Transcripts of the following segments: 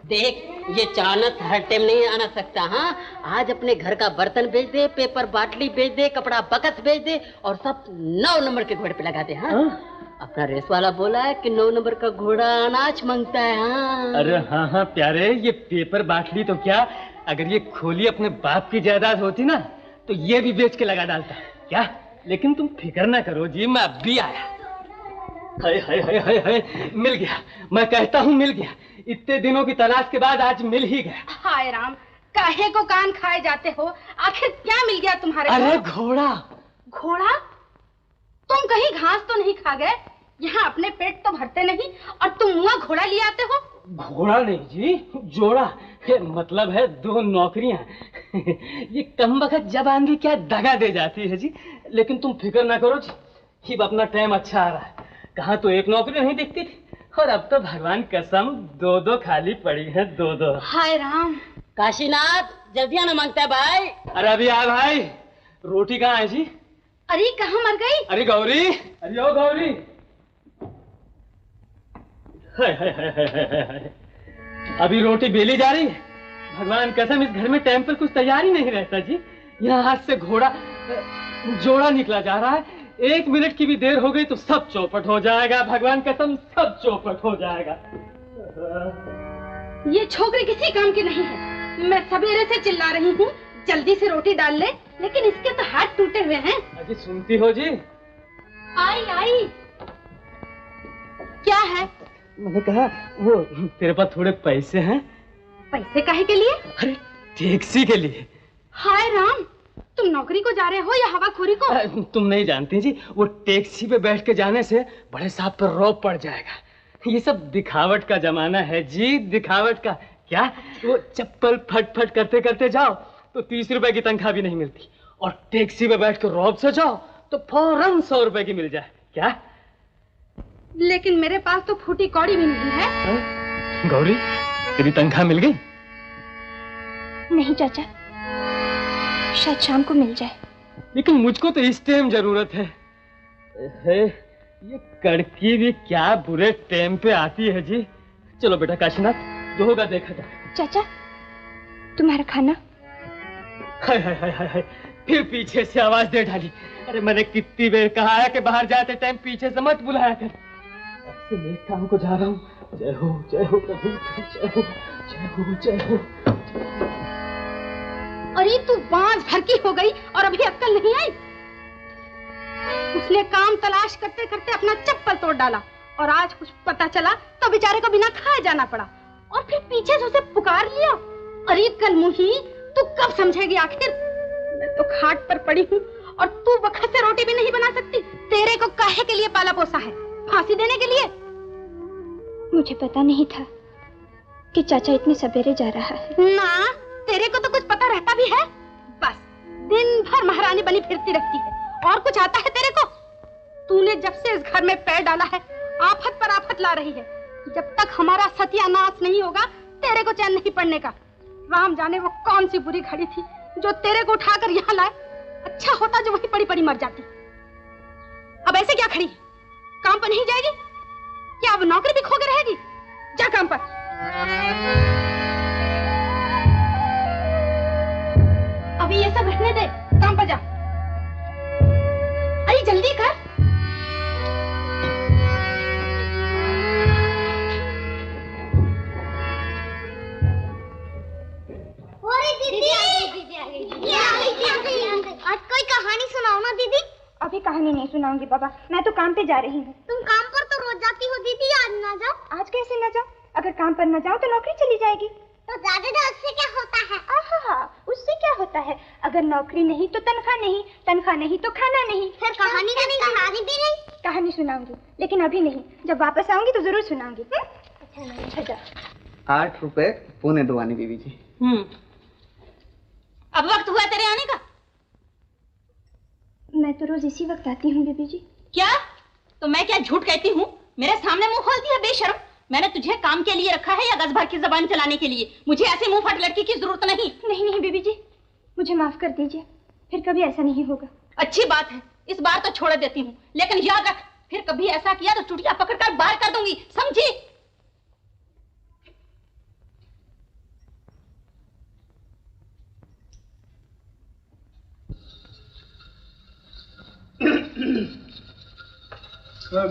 देख, ये चानक हर टाइम नहीं आना सकता। हाँ, आज अपने घर का बर्तन बेच दे, पेपर बाटली बेच दे, कपड़ा बकस बेच दे और सब 9 नंबर के घोड़े पे लगा दे। हाँ, अपना रेस वाला बोला है कि 9 नंबर का घोड़ा अनाज मांगता है। हाँ। अरे हाँ हाँ प्यारे, ये पेपर बाटली तो क्या, अगर ये खोली अपने बाप की जायदाद होती ना तो ये भी बेच के लगा डालता क्या। लेकिन तुम फिक्र ना करो जी, मैं अब भी आया। हाय हाय हाय हाय हाय, मिल गया, मैं कहता हूँ मिल गया। इतने दिनों की तलाश के बाद आज मिल ही गया। हाय राम, काहे को कान खाए जाते हो, आखिर क्या मिल गया तुम्हारे? अरे घोड़ा। घोड़ा? तुम कहीं घास तो नहीं खा गए? यहाँ अपने पेट तो भरते नहीं और तुम वहाँ घोड़ा ले आते हो? घोड़ा नहीं जी, जोड़ा, मतलब है 2 नौकरियां। ये कमबख्त जबान भी क्या दगा दे जाती है जी। लेकिन तुम फिक्र ना करो जी, अब अपना टाइम अच्छा आ रहा है। कहाँ तो 1 नौकरी नहीं दिखती थी और अब तो भगवान कसम 2 खाली पड़ी है, 2। हाय राम। काशीनाथ, जल्दी आना मांगता है भाई। अरे अभी आ भाई। रोटी कहाँ है जी? अरे कहाँ मर गई? अरे गौरी, अरे ओ गौरी। हाय हाय हाय हाय हाय, अभी रोटी बेली जा रही है। भगवान कसम इस घर में टाइम पर कुछ तैयार ही नहीं रहता जी। यहाँ हाथ से घोड़ा जोड़ा निकला जा रहा है। 1 मिनट की भी देर हो गई तो सब चौपट हो जाएगा। भगवान कसम सब चौपट हो जाएगा। ये छोकरी किसी काम की नहीं है। मैं सवेरे से चिल्ला रही हूँ जल्दी से रोटी डाल ले, लेकिन इसके तो हाथ टूटे हुए हैं। अजी सुनती हो जी? आई आई। क्या है? मैंने कहा वो तेरे पास थोड़े पैसे हैं? पैसे काहे के लिए? अरे टैक्सी के लिए। हाय राम, तुम नौकरी को जा रहे हो या हवाखोरी को? तुम नहीं जानती जी, वो टैक्सी पे बैठ के जाने से बड़े साहब पर रौब पड़ जाएगा। ये सब दिखावट का जमाना है जी, दिखावट का। क्या वो चप्पल फट फट करते करते जाओ तो 30 रुपए की तनख्वाह भी नहीं मिलती, और टैक्सी पे बैठ के रौब से जाओ तो फौरन 100 रुपए की मिल जाए। क्या? लेकिन मेरे पास तो फूटी कौड़ी भी नहीं है। गौरी, तेरी तनख्वाह मिल गई? नहीं चाचा, शायद शाम को मिल जाए। लेकिन मुझको तो इस टाइम जरूरत है। ये कड़की भी क्या बुरे टाइम पे आती है जी। चलो बेटा काशीनाथ, जो होगा देखा जाएगा। चाचा, तुम्हारा खाना? हाय हाय हाय हाय, फिर पीछे से आवाज दे डाली। अरे मैंने कितनी बार कहा है कि बाहर जाते टाइम पीछे से मत बुलाया कर। ऐसे मैं काम को जा रहा हूँ। जय हो प्रभु, जय हो जय हो जय हो। अरे तू बांझ भर की हो गई और अभी अक्ल नहीं आई? उसने काम तलाश करते करते अपना चप्पल तोड़ डाला और आज कुछ पता चला तो बेचारे को बिना खाए जाना पड़ा, और फिर पीछे से उसे पुकार लिया। अरे कलमुही, तू कब समझेगी आखिर? मैं तो खाट पर पड़ी हूँ और तू वक्त से रोटी भी नहीं बना सकती। तेरे को काहे के लिए पाला पोसा है? फांसी देने के लिए? मुझे पता नहीं था कि चाचा इतने सवेरे जा रहा है। ना, तेरे को तो कुछ पता रहता भी है। बस दिन भर महारानी बनी फिरती रहती है, और कुछ आता है तेरे को? तूने जब से इस घर में पैर डाला है आफत पर आफत ला रही है। जब तक हमारा सत्यानाश नहीं होगा तेरे को चैन नहीं पड़ने का। राम जाने वो कौन सी बुरी घड़ी थी जो तेरे को उठाकर यहाँ लाए। अच्छा होता जो वहीं पड़ी पड़ी मर जाती। अब ऐसे क्या खड़ी है? काम पर नहीं जाएगी क्या? अब नौकरी भी खो के रहेगी? जा काम पर। अभी ये सब रहने दे, काम पर जा। अरे जल्दी कर। आज कोई कहानी सुनाओ ना दीदी। अभी कहानी नहीं सुनाऊंगी बाबा, मैं तो काम पे जा रही हूँ। तुम काम पर तो रोज जाती हो दीदी, आज ना जाओ। आज कैसे न जाऊँ? अगर काम पर न जाऊँ तो नौकरी चली जाएगी। तो ज्यादा उससे क्या होता है? आहा, उससे क्या होता है? अगर नौकरी नहीं तो तनख्वाह नहीं, तनख्वाह नहीं तो खाना नहीं। फिर कहानी तो नहीं सुनानी भी नहीं। कहानी सुनाऊंगी, लेकिन अभी नहीं, जब वापस आऊंगी तो जरूर सुनाऊंगी। अच्छा जा। 8 रुपए पौने 2 आने बीबी जी। अब वक्त हुआ तेरे आने का? मैं तो रोज इसी वक्त आती हूँ बीबी जी। क्या? तो मैं क्या झूठ कहती हूँ? मेरे सामने मुंह खोलती है बेशर्म। मैंने तुझे काम के लिए रखा है या गज भर की जबान चलाने के लिए? मुझे ऐसे मुंह फट लड़की की जरूरत नहीं। नहीं बीबी जी, मुझे माफ कर दीजिए, फिर कभी ऐसा नहीं होगा। अच्छी बात है, इस बार तो छोड़ देती हूँ, लेकिन याद रख फिर कभी ऐसा किया तो चुटिया पकड़कर बाहर कर दूंगी, समझी?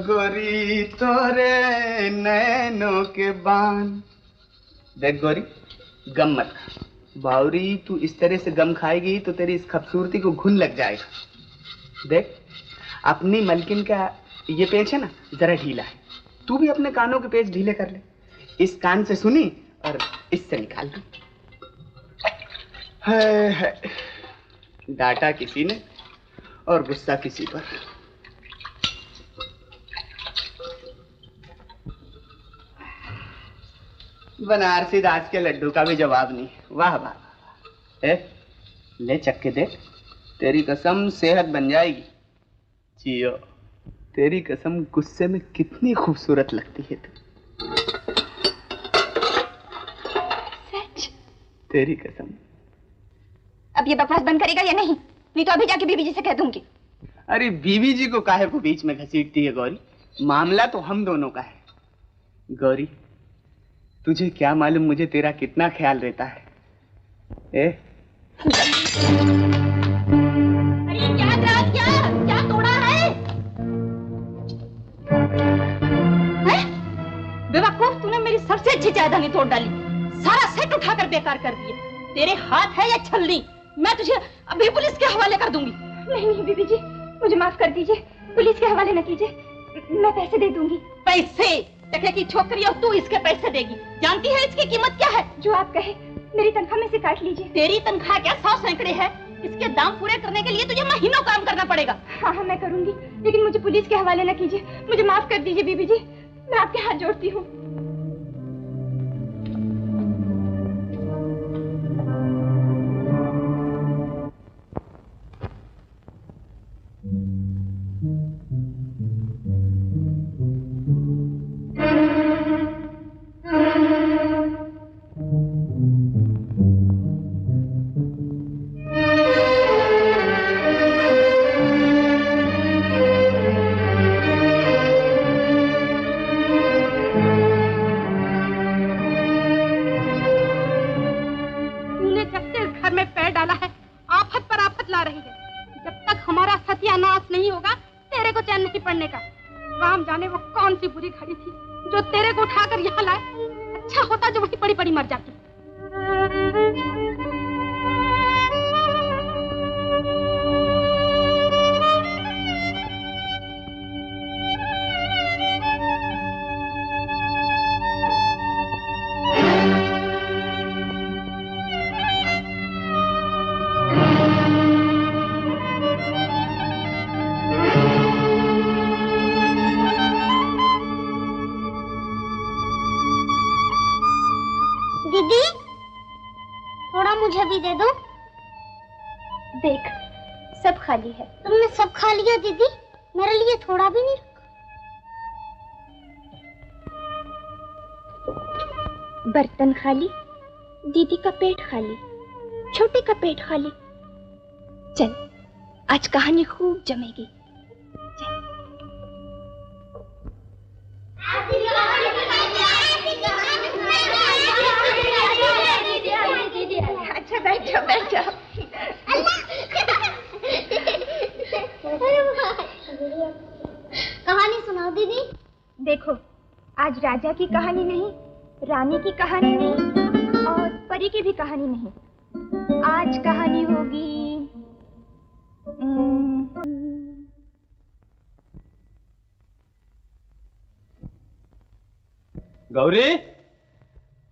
गोरी तोरे नैनों के बान। देख गोरी, गम मत खा। बावरी, तू इस तरह से गम खाएगी तो तेरी इस खूबसूरती को घुन लग जाएगा। देख, अपनी मलकिन का ये पेच है ना, जरा ढीला है। तू भी अपने कानों के पेच ढीले कर ले। इस कान से सुनी और इससे निकाल दी। है डांटा किसी ने और गुस्सा किसी पर। बनारसी दास के लड्डू का भी जवाब नहीं। वाह वाह। ले चक्के देख, तेरी कसम सेहत बन जाएगी। जियो, तेरी कसम गुस्से में कितनी खूबसूरत लगती है तू। सच? तेरी कसम। अब ये बकवास बंद करेगा या नहीं? नहीं तो अभी जाके बीबी जी से कह दूंगी। अरे बीबी जी को काहे को बीच में घसीटती है गौरी? मामला तो हम दोनों का है। गौरी, तुझे क्या मालूम मुझे तेरा कितना ख्याल रहता है। अरे क्या तोड़ा है? बेवकूफ, तूने मेरी सबसे अच्छी चायदानी तोड़ डाली। सारा सेट उठाकर बेकार कर दिए। तेरे हाथ है या छलनी? मैं तुझे अभी पुलिस के हवाले कर दूंगी। नहीं नहीं बीबी जी, मुझे माफ कर दीजिए। पुलिस के हवाले न कीजिए, मैं पैसे दे दूंगी। पैसे? टके की छोकरी और तू इसके पैसे देगी? जानती है इसकी कीमत क्या है? जो आप कहे, मेरी तनख्वाह में से काट लीजिए। तेरी तनख्वाह क्या 100 सैकड़े है? इसके दाम पूरे करने के लिए तुझे महीनों काम करना पड़ेगा। हाँ हाँ मैं करूंगी, लेकिन मुझे पुलिस के हवाले न कीजिए। मुझे माफ कर दीजिए बीबी जी, मैं आपके हाथ जोड़ती हूँ। दीदी, थोड़ा मुझे भी दे दो। देख, सब खाली है। तुमने सब खा लिया दीदी, मेरे लिए थोड़ा भी नहीं रखा। बर्तन खाली, दीदी का पेट खाली, छोटे का पेट खाली। चल, आज कहानी खूब जमेगी। अच्छा बैठो बैठो। कहानी सुनाओ दीदी। देखो, आज राजा की कहानी नहीं, रानी की कहानी नहीं और परी की भी कहानी नहीं। आज कहानी होगी गौरी,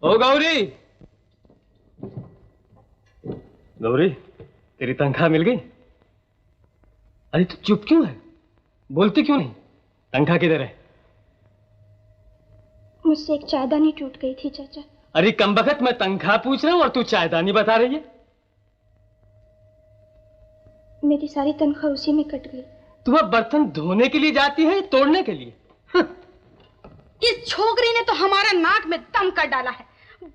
ओ गौरी, गौरी, तेरी तनख्वाह मिल गई? अरे तू चुप क्यों है? बोलती क्यों नहीं? तनख्वाह किधर है? मुझसे एक चायदानी टूट गई थी चाचा। अरे कमबख्त, मैं तनख्वाह पूछ रहा हूँ और तू चायदानी बता रही है। मेरी सारी तनख्वाह उसी में कट गई। तू अब बर्तन धोने के लिए जाती है या तोड़ने के लिए? इस छोकरी ने तो हमारा नाक में दम कर डाला है।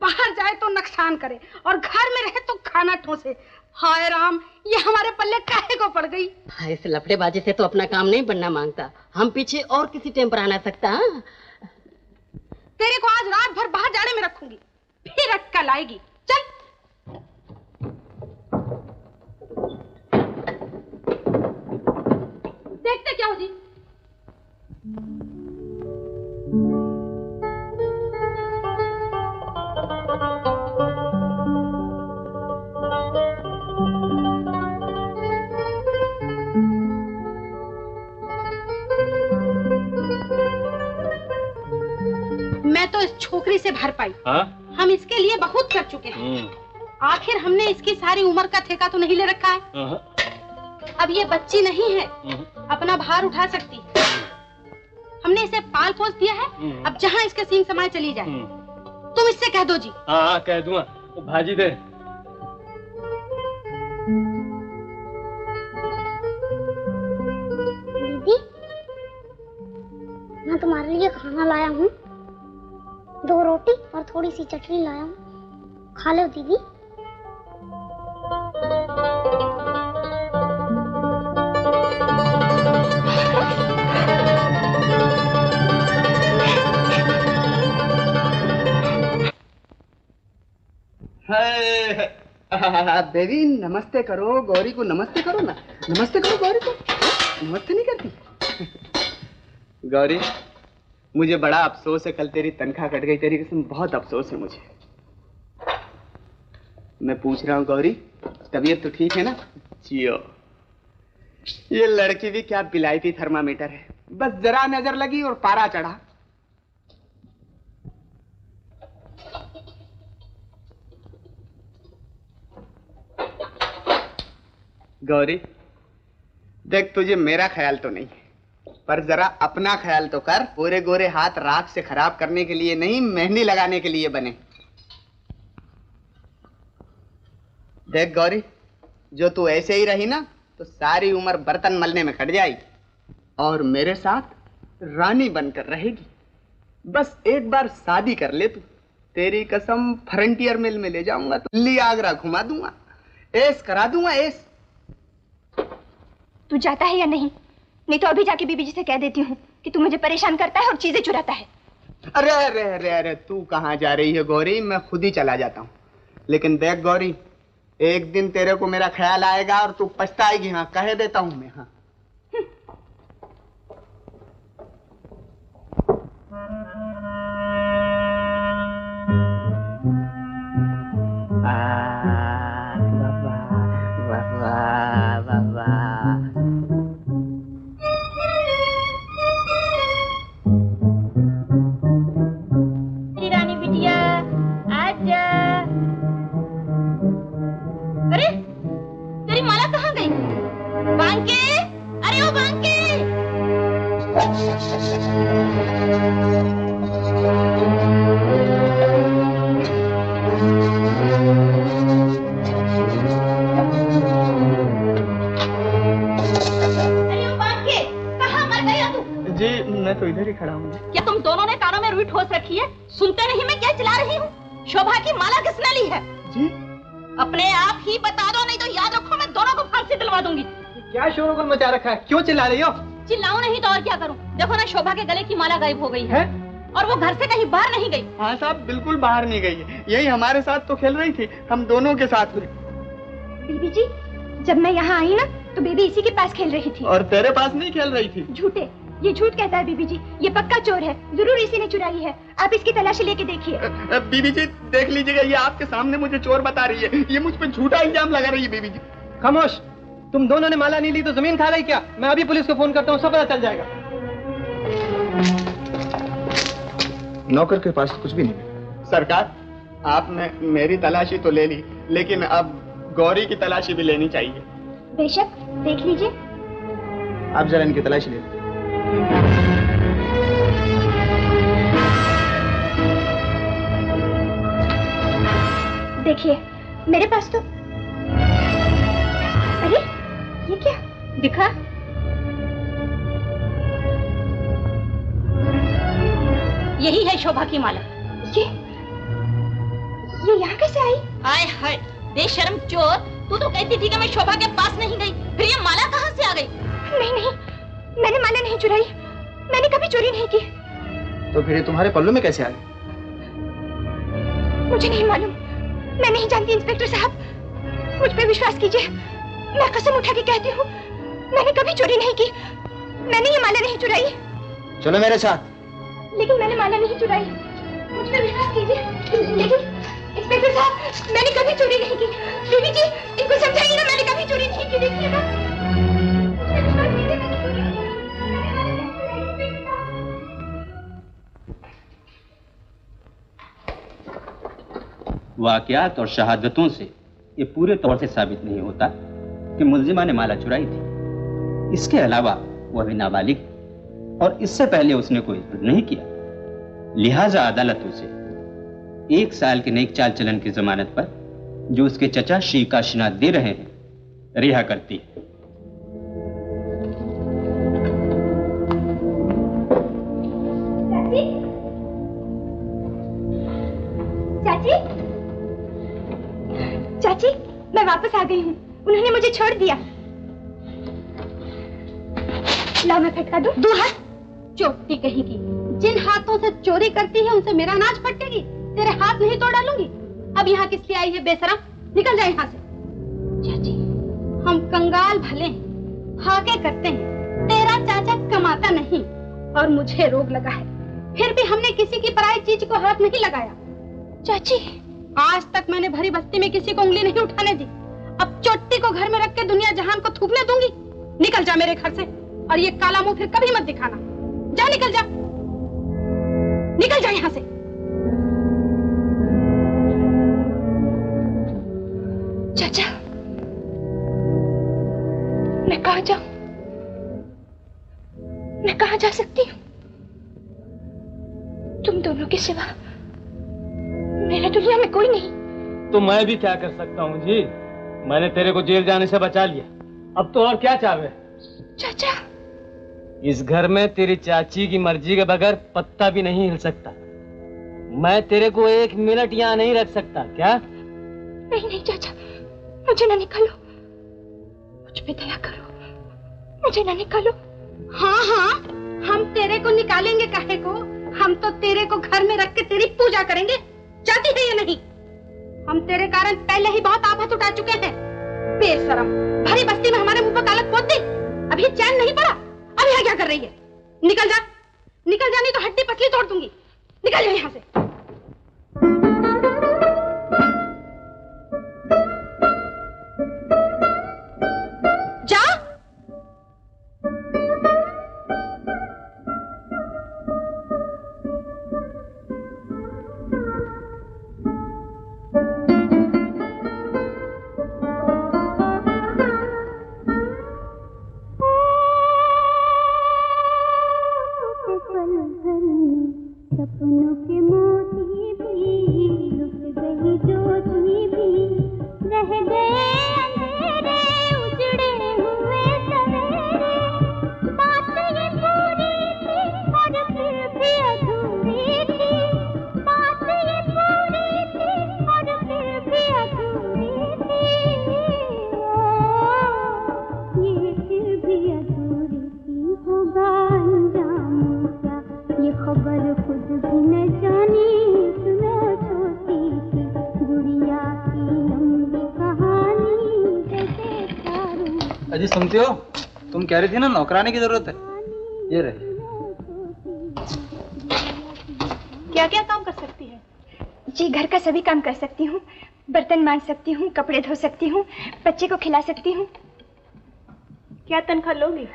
बाहर जाए तो नुकसान करे और घर में रहे तो खाना ठोसे। हाय राम, ये हमारे पल्ले काहे को पड़ गई? इस लफड़ेबाजी से तो अपना काम नहीं बनना मांगता। हम पीछे और किसी टेम पर आना सकता। हाँ? तेरे को आज रात भर बाहर जाने में रखूंगी, फिर अक्कल आएगी। चल। देखते क्या हो जी। मैं तो इस छोकरी से भर पाई। हम इसके लिए बहुत कर चुके हैं। आखिर हमने इसकी सारी उम्र का ठेका तो नहीं ले रखा है। अब ये बच्ची नहीं है, अपना भार उठा सकती। हमने इसे पाल पोस दिया है, अब जहाँ इसके सींग समाये चली जाए। तुम इससे कह दो जी। हाँ कह दूंगा। भाजी दे। दीदी, मैं तुम्हारे लिए खाना लाया हूँ। 2 रोटी और थोड़ी सी चटनी लाया हूँ, खा लो दीदी। बेबी नमस्ते करो, गौरी को नमस्ते करो ना। नमस्ते करो गौरी को। नमस्ते नहीं करती? गौरी मुझे बड़ा अफसोस है, कल तेरी तनख्वाह कट गई। तेरी कसम बहुत अफसोस है मुझे। मैं पूछ रहा हूँ गौरी, तबीयत तो ठीक है ना? जियो। ये लड़की भी क्या बिलायती थर्मामीटर है, बस जरा नजर लगी और पारा चढ़ा। गौरी देख, तुझे मेरा ख्याल तो नहीं है, पर जरा अपना ख्याल तो कर। गोरे गोरे हाथ राख से खराब करने के लिए नहीं, मेहंदी लगाने के लिए बने। देख गौरी, जो तू ऐसे ही रही ना तो सारी उम्र बर्तन मलने में कट जाएगी और मेरे साथ रानी बनकर रहेगी। बस एक बार शादी कर ले तू, तेरी कसम फ्रंटियर मिल में ले जाऊंगा, तो दिल्ली आगरा घुमा दूंगा, ऐश करा दूंगा ऐश। तू जाता है या नहीं? नहीं तो अभी जाके बीबी जी से कह देती हूँ कि तू मुझे परेशान करता है और चीजें चुराता है। अरे अरे अरे अरे, तू कहाँ जा रही है गौरी? मैं खुद ही चला जाता हूँ। लेकिन देख गौरी, एक दिन तेरे को मेरा ख्याल आएगा और तू पछताएगी। हाँ कह देता हूँ मैं। हाँ तो इधर ही खड़ा हूँ। क्या तुम दोनों ने कानों में रुई ठोस रखी है? सुनते नहीं मैं क्या चिल्ला रही हूँ? शोभा की माला किसने ली है? जी अपने आप ही बता दो, नहीं तो याद रखो मैं दोनों को फांसी दिलवा दूंगी। क्या शोरगुल मचा रखा है? क्यों चिल्ला रही हो? चिल्लाऊं नहीं तो और क्या करूं? देखो ना, शोभा के गले की माला गायब हो गई है और वो घर से कहीं बाहर नहीं गई। हाँ साहब, बिल्कुल बाहर नहीं गई है, यही हमारे साथ तो खेल रही थी, हम दोनों के साथ। बीबी जी, जब मैं यहाँ आई ना तो बेबी इसी के पास खेल रही थी। और तेरे पास नहीं खेल रही थी? झूठे, ये झूठ कहता है बीबी जी, ये पक्का चोर है, जरूर इसी ने चुराई है। आप इसकी तलाशी लेके देखिए। बीबी जी देख लीजिएगा, ये आपके सामने मुझे चोर बता रही है, ये मुझ पर झूठा इल्जाम लगा रही है। बीबी जी खामोश, तुम दोनों ने माला नहीं ली तो जमीन खा रही क्या? मैं अभी पुलिस को फोन करता हूँ, सब पता चल जाएगा। नौकर के पास कुछ भी नहीं। सरकार, आपने मेरी तलाशी तो ले ली, लेकिन अब गौरी की तलाशी भी लेनी चाहिए। बेशक, देख लीजिए। आप जरा इनकी तलाशी ले। देखिए, मेरे पास तो, अरे ये क्या? दिखा? यही है शोभा की माला। ये यहाँ कैसे आई? हाय हाय, बेशर्म चोर, तू तो कहती थी कि मैं शोभा के पास नहीं गई, फिर ये माला कहाँ से आ गई? नहीं नहीं, मैंने माला नहीं चुराई, मैंने कभी चोरी नहीं की। तो फिर ये तुम्हारे पल्लू में कैसे आ गई? मुझे नहीं मालूम, मैं नहीं जानती इंस्पेक्टर साहब, मुझ पे विश्वास कीजिए, मैं कसम उठा के कहती हूँ, मैंने कभी चोरी नहीं की। मैंने ये माला नहीं चुराई। चलो मेरे साथ। लेकिन मैंने माला नहीं चुराई, मुझ पर विश्वास कीजिए। लेकिन इंस्पेक्टर साहब, मैंने कभी चोरी नहीं की। बीबी जी, इनको समझाइए ना, मैंने कभी चोरी नहीं की। देखिएगा, वाकयात और शहादतों से ये पूरे तौर से साबित नहीं होता कि मुल्जिमा ने माला चुराई थी। इसके अलावा वह भी नाबालिग और इससे पहले उसने कोई जुर्म नहीं किया, लिहाजा अदालत उसे 1 साल के नेक चाल चलन की जमानत पर, जो उसके चचा श्री काशीनाथ दे रहे हैं, रिहा करती है। चाची, चाची, मैं वापस आ गई हूँ। उन्होंने मुझे छोड़ दिया। लाओ मैं फटका दूं। दूर हट, चोटी कहेगी। जिन हाथों से चोरी करती है उनसे मेरा अनाज फटेगी। तेरे हाथ नहीं तोड़ डालूंगी। अब यहाँ किस लिए आई है बेशरम? निकल जाए यहाँ से। चाची, हम कंगाल भले हैं, हाके करते हैं। तेरा चाचा कमाता नहीं और मुझे रोग लगा है, फिर भी हमने किसी की पराई चीज को हाथ नहीं लगाया। चाची, आज तक मैंने भरी बस्ती में किसी को उंगली नहीं उठाने दी। अब चोटी को घर में रख के दुनिया जहान को थूकने दूंगी। निकल जा मेरे घर से, और ये काला मुंह फिर कभी मत दिखाना। जा, निकल जा, निकल जा यहाँ से। चाचा, मैं कहाँ जाऊं? मैं कहाँ जा सकती हूँ? तुम दोनों के सिवा मेरे दुनिया में कोई नहीं। तो मैं भी क्या कर सकता हूँ जी? मैंने तेरे को जेल जाने से बचा लिया, अब तो और क्या चाहे? चाचा, इस घर में तेरी चाची की मर्जी के बगैर पत्ता भी नहीं हिल सकता। मैं तेरे को 1 मिनट यहाँ नहीं रख सकता। क्या? नहीं नहीं चाचा, मुझे ना निकालो, मुझ पे दया करो, मुझे ना निकालो। हाँ हाँ, हम तेरे को निकालेंगे काहे को? हम तो तेरे को घर में रख के तेरी पूजा करेंगे। जाती है या नहीं? हम तेरे कारण पहले ही बहुत आफत उठा चुके हैं। बेशरम, भरी बस्ती में हमारे मुंह पर कालक पोत दी। अभी चैन नहीं पड़ा। अब यहाँ क्या कर रही है? निकल जा, निकल जा, नहीं तो हड्डी पसली तोड़ दूंगी। निकल जा यहाँ से। जा। सपनों के मोती भी लुट गई, ज्योति भी रह गए अंधेरे, उजड़े हुए सवेरे। बात ये पूरी थी और फिर भी अधूरी थी। बात ये पूरी थी और फिर भी अधूरी थी। ये फिर भी अधूरी थी। होगा अंजाम क्या ये खबर खुद भी न जानी। सुनो छोटी सी गुड़िया की लंबी कहानी, जैसे चारों। अजी सुनती हो, तुम कह रही थी ना नौकरानी की जरूरत है, ये रहे। क्या क्या काम कर सकती है? जी, घर का सभी काम कर सकती हूँ। बर्तन मांज सकती हूँ, कपड़े धो सकती हूँ, बच्चे को खिला सकती हूँ। क्या तनख्वाह लोगी?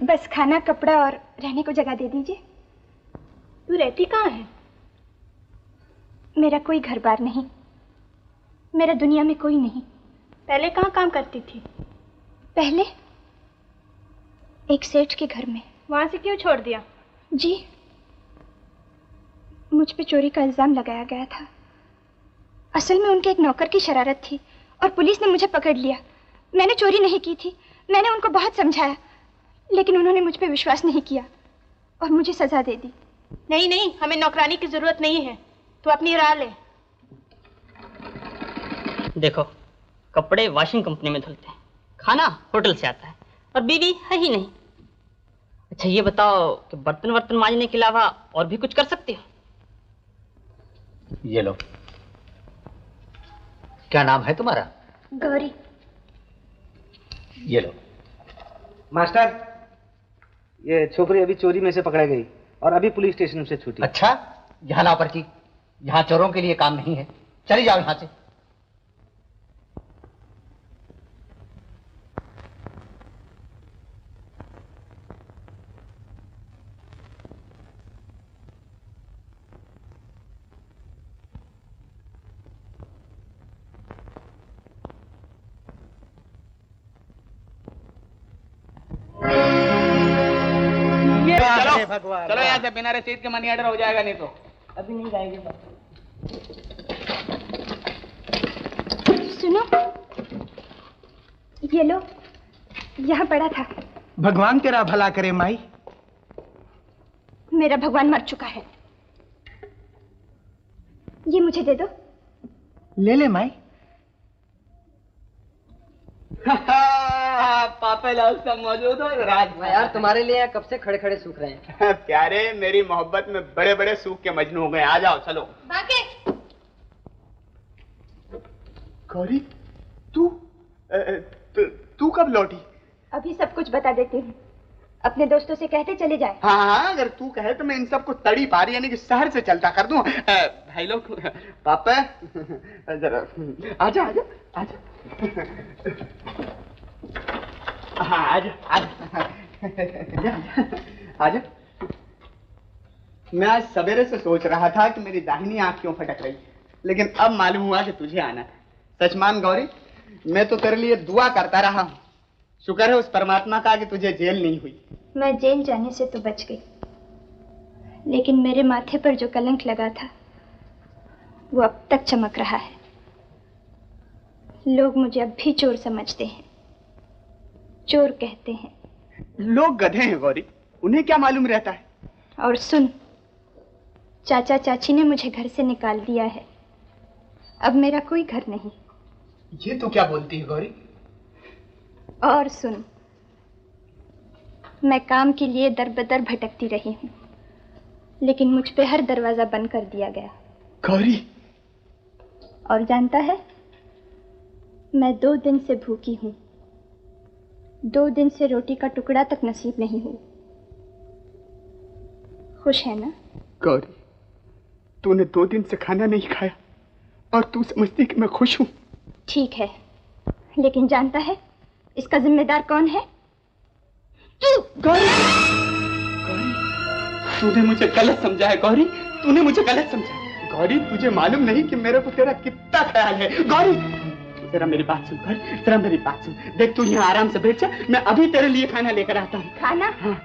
बस खाना, कपड़ा और रहने को जगह दे दीजिए। तू रहती कहाँ है? मेरा कोई घर बार नहीं, मेरा दुनिया में कोई नहीं। पहले कहाँ काम करती थी? पहले एक सेठ के घर में। वहां से क्यों छोड़ दिया? जी, मुझ पे चोरी का इल्जाम लगाया गया था। असल में उनके एक नौकर की शरारत थी और पुलिस ने मुझे पकड़ लिया। मैंने चोरी नहीं की थी। मैंने उनको बहुत समझाया, लेकिन उन्होंने मुझ पे विश्वास नहीं किया और मुझे सजा दे दी। नहीं नहीं, हमें नौकरानी की जरूरत नहीं है। तू अपनी राह ले। देखो, कपड़े वॉशिंग कंपनी में धुलते हैं, खाना होटल से आता है, और बीवी है ही नहीं। अच्छा ये बताओ कि बर्तन वर्तन मांजने के अलावा और भी कुछ कर सकती हो? ये लो। क्या नाम है तुम्हारा? गौरी। ये लो। मास्टर, ये छोकरी अभी चोरी में से पकड़ा गई और अभी पुलिस स्टेशन से छूटी। अच्छा, यहाँ लाओ पर्ची। यहाँ चोरों के लिए काम नहीं है, चली जाओ यहाँ से। चलो यहाँ से, बिना रसीद के मनी ऑर्डर हो जाएगा नहीं तो। अभी नहीं जाएंगे। सुनो, ये लो, यहाँ पड़ा था। भगवान तेरा भला करे माई। मेरा भगवान मर चुका है, ये मुझे दे दो। ले ले माई। पापा लाल सब मौजूद हो राज। यार तुम्हारे लिए कब से खड़े खड़े सूख रहे हैं। प्यारे, मेरी मोहब्बत में बड़े बड़े सूख के मजनू हो गए। आ जाओ, चलो। बाके गौरी, तू कब लौटी? अभी सब कुछ बता देती हूँ, अपने दोस्तों से कहते चले जाए। हाँ, अगर तू कहे तो मैं इन सबको तड़ी पारी यानी कि शहर से चलता कर दूं। भाई लोग, पापा जरा आजा आजा आजा। हाँ, आजा आजा आजा। मैं आज सवेरे से सोच रहा था कि मेरी दाहिनी आंख क्यों फटक रही, लेकिन अब मालूम हुआ कि तुझे आना है। सच मान गौरी, मैं तो तेरे लिए दुआ करता रहा हूँ। शुक्र है उस परमात्मा का कि तुझे जेल नहीं हुई। मैं जेल जाने से तो बच गई, लेकिन मेरे माथे पर जो कलंक लगा था वो अब तक चमक रहा है। लोग मुझे अब भी चोर समझते हैं, चोर कहते हैं। लोग गधे हैं गौरी, उन्हें क्या मालूम रहता है। और सुन, चाचा चाची ने मुझे घर से निकाल दिया है, अब मेरा कोई घर नहीं। ये तो क्या बोलती है गौरी। और सुन, मैं काम के लिए दर बदर भटकती रही हूँ, लेकिन मुझ पे हर दरवाजा बंद कर दिया गया। गौरी, और जानता है, मैं 2 दिन से भूखी हूँ, 2 दिन से रोटी का टुकड़ा तक नसीब नहीं हुआ। खुश है ना? गौरी, तूने 2 दिन से खाना नहीं खाया और तू समझती कि मैं खुश हूँ। ठीक है, लेकिन जानता है इसका जिम्मेदार कौन है? तू। गौरी, गौरी, तूने मुझे गलत समझा है गौरी, तूने मुझे गलत समझा। गौरी, तुझे मालूम नहीं कि मेरे को तेरा कितना ख्याल है। गौरी, जरा मेरी बात सुन गौरी, जरा मेरी बात सुन। देख, तू यहाँ आराम से बैठ जा, मैं अभी तेरे लिए खाना लेकर आता हूँ। खाना? हाँ।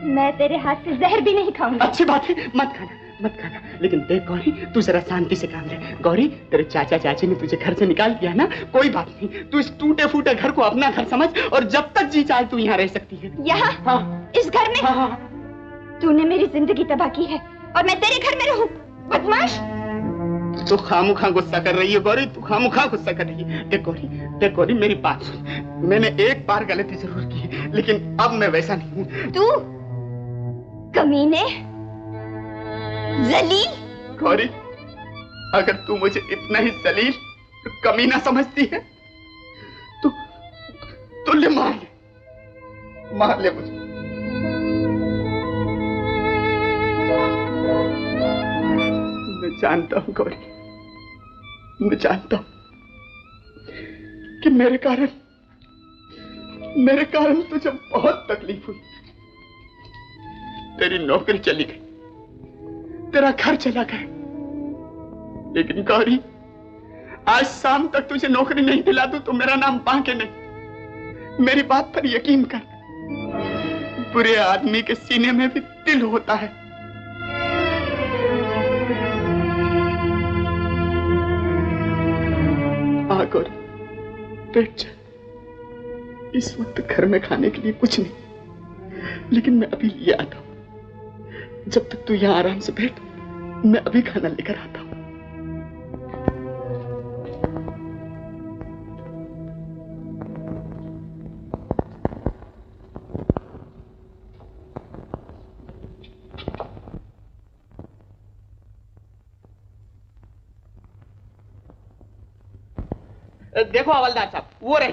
मैं तेरे हाथ से जहर भी नहीं खाऊंगी। अच्छी बात है, मत खाना मत खाना। लेकिन देख गौरी, तू जरा शांति से काम ले। गौरी, तेरे चाचा चाची ने तुझे घर से निकाल दिया ना, कोई बात नहीं, तू इस टूटे फूटे घर को अपना घर समझ और जब तक जी चाहे तू यहाँ रह सकती है। यहाँ? हाँ। इस घर में? हाँ। तूने मेरी जिंदगी तबाह की है और मैं तेरे घर में रहूं? बदमाश! तो खामुखा गुस्सा कर रही है गौरी, तू खामुखा गुस्सा कर रही है। देख गौरी, मेरी बात सुन। मैंने एक बार गलती जरूर की है, लेकिन अब मैं वैसा नहीं हूँ। तू कमीने, जलील। गौरी, अगर तू मुझे इतना ही जलील कमीना समझती है तो ले मार ले मुझे। मैं जानता हूँ गौरी, मैं जानता हूँ कि मेरे कारण तुझे बहुत तकलीफ हुई। तेरी नौकरी चली गई, तेरा घर चला गया, लेकिन गौरी, आज शाम तक तुझे नौकरी नहीं दिला दूं तो मेरा नाम बांके नहीं। मेरी बात पर यकीन कर, बुरे आदमी के सीने में भी दिल होता है। आ गौरी, बैठ जा। इस वक्त घर में खाने के लिए कुछ नहीं, लेकिन मैं अभी ले आता हूं। जब तक तू यहाँ आराम से बैठ, मैं अभी खाना लेकर आता हूँ। देखो हवलदार साहब, वो रही।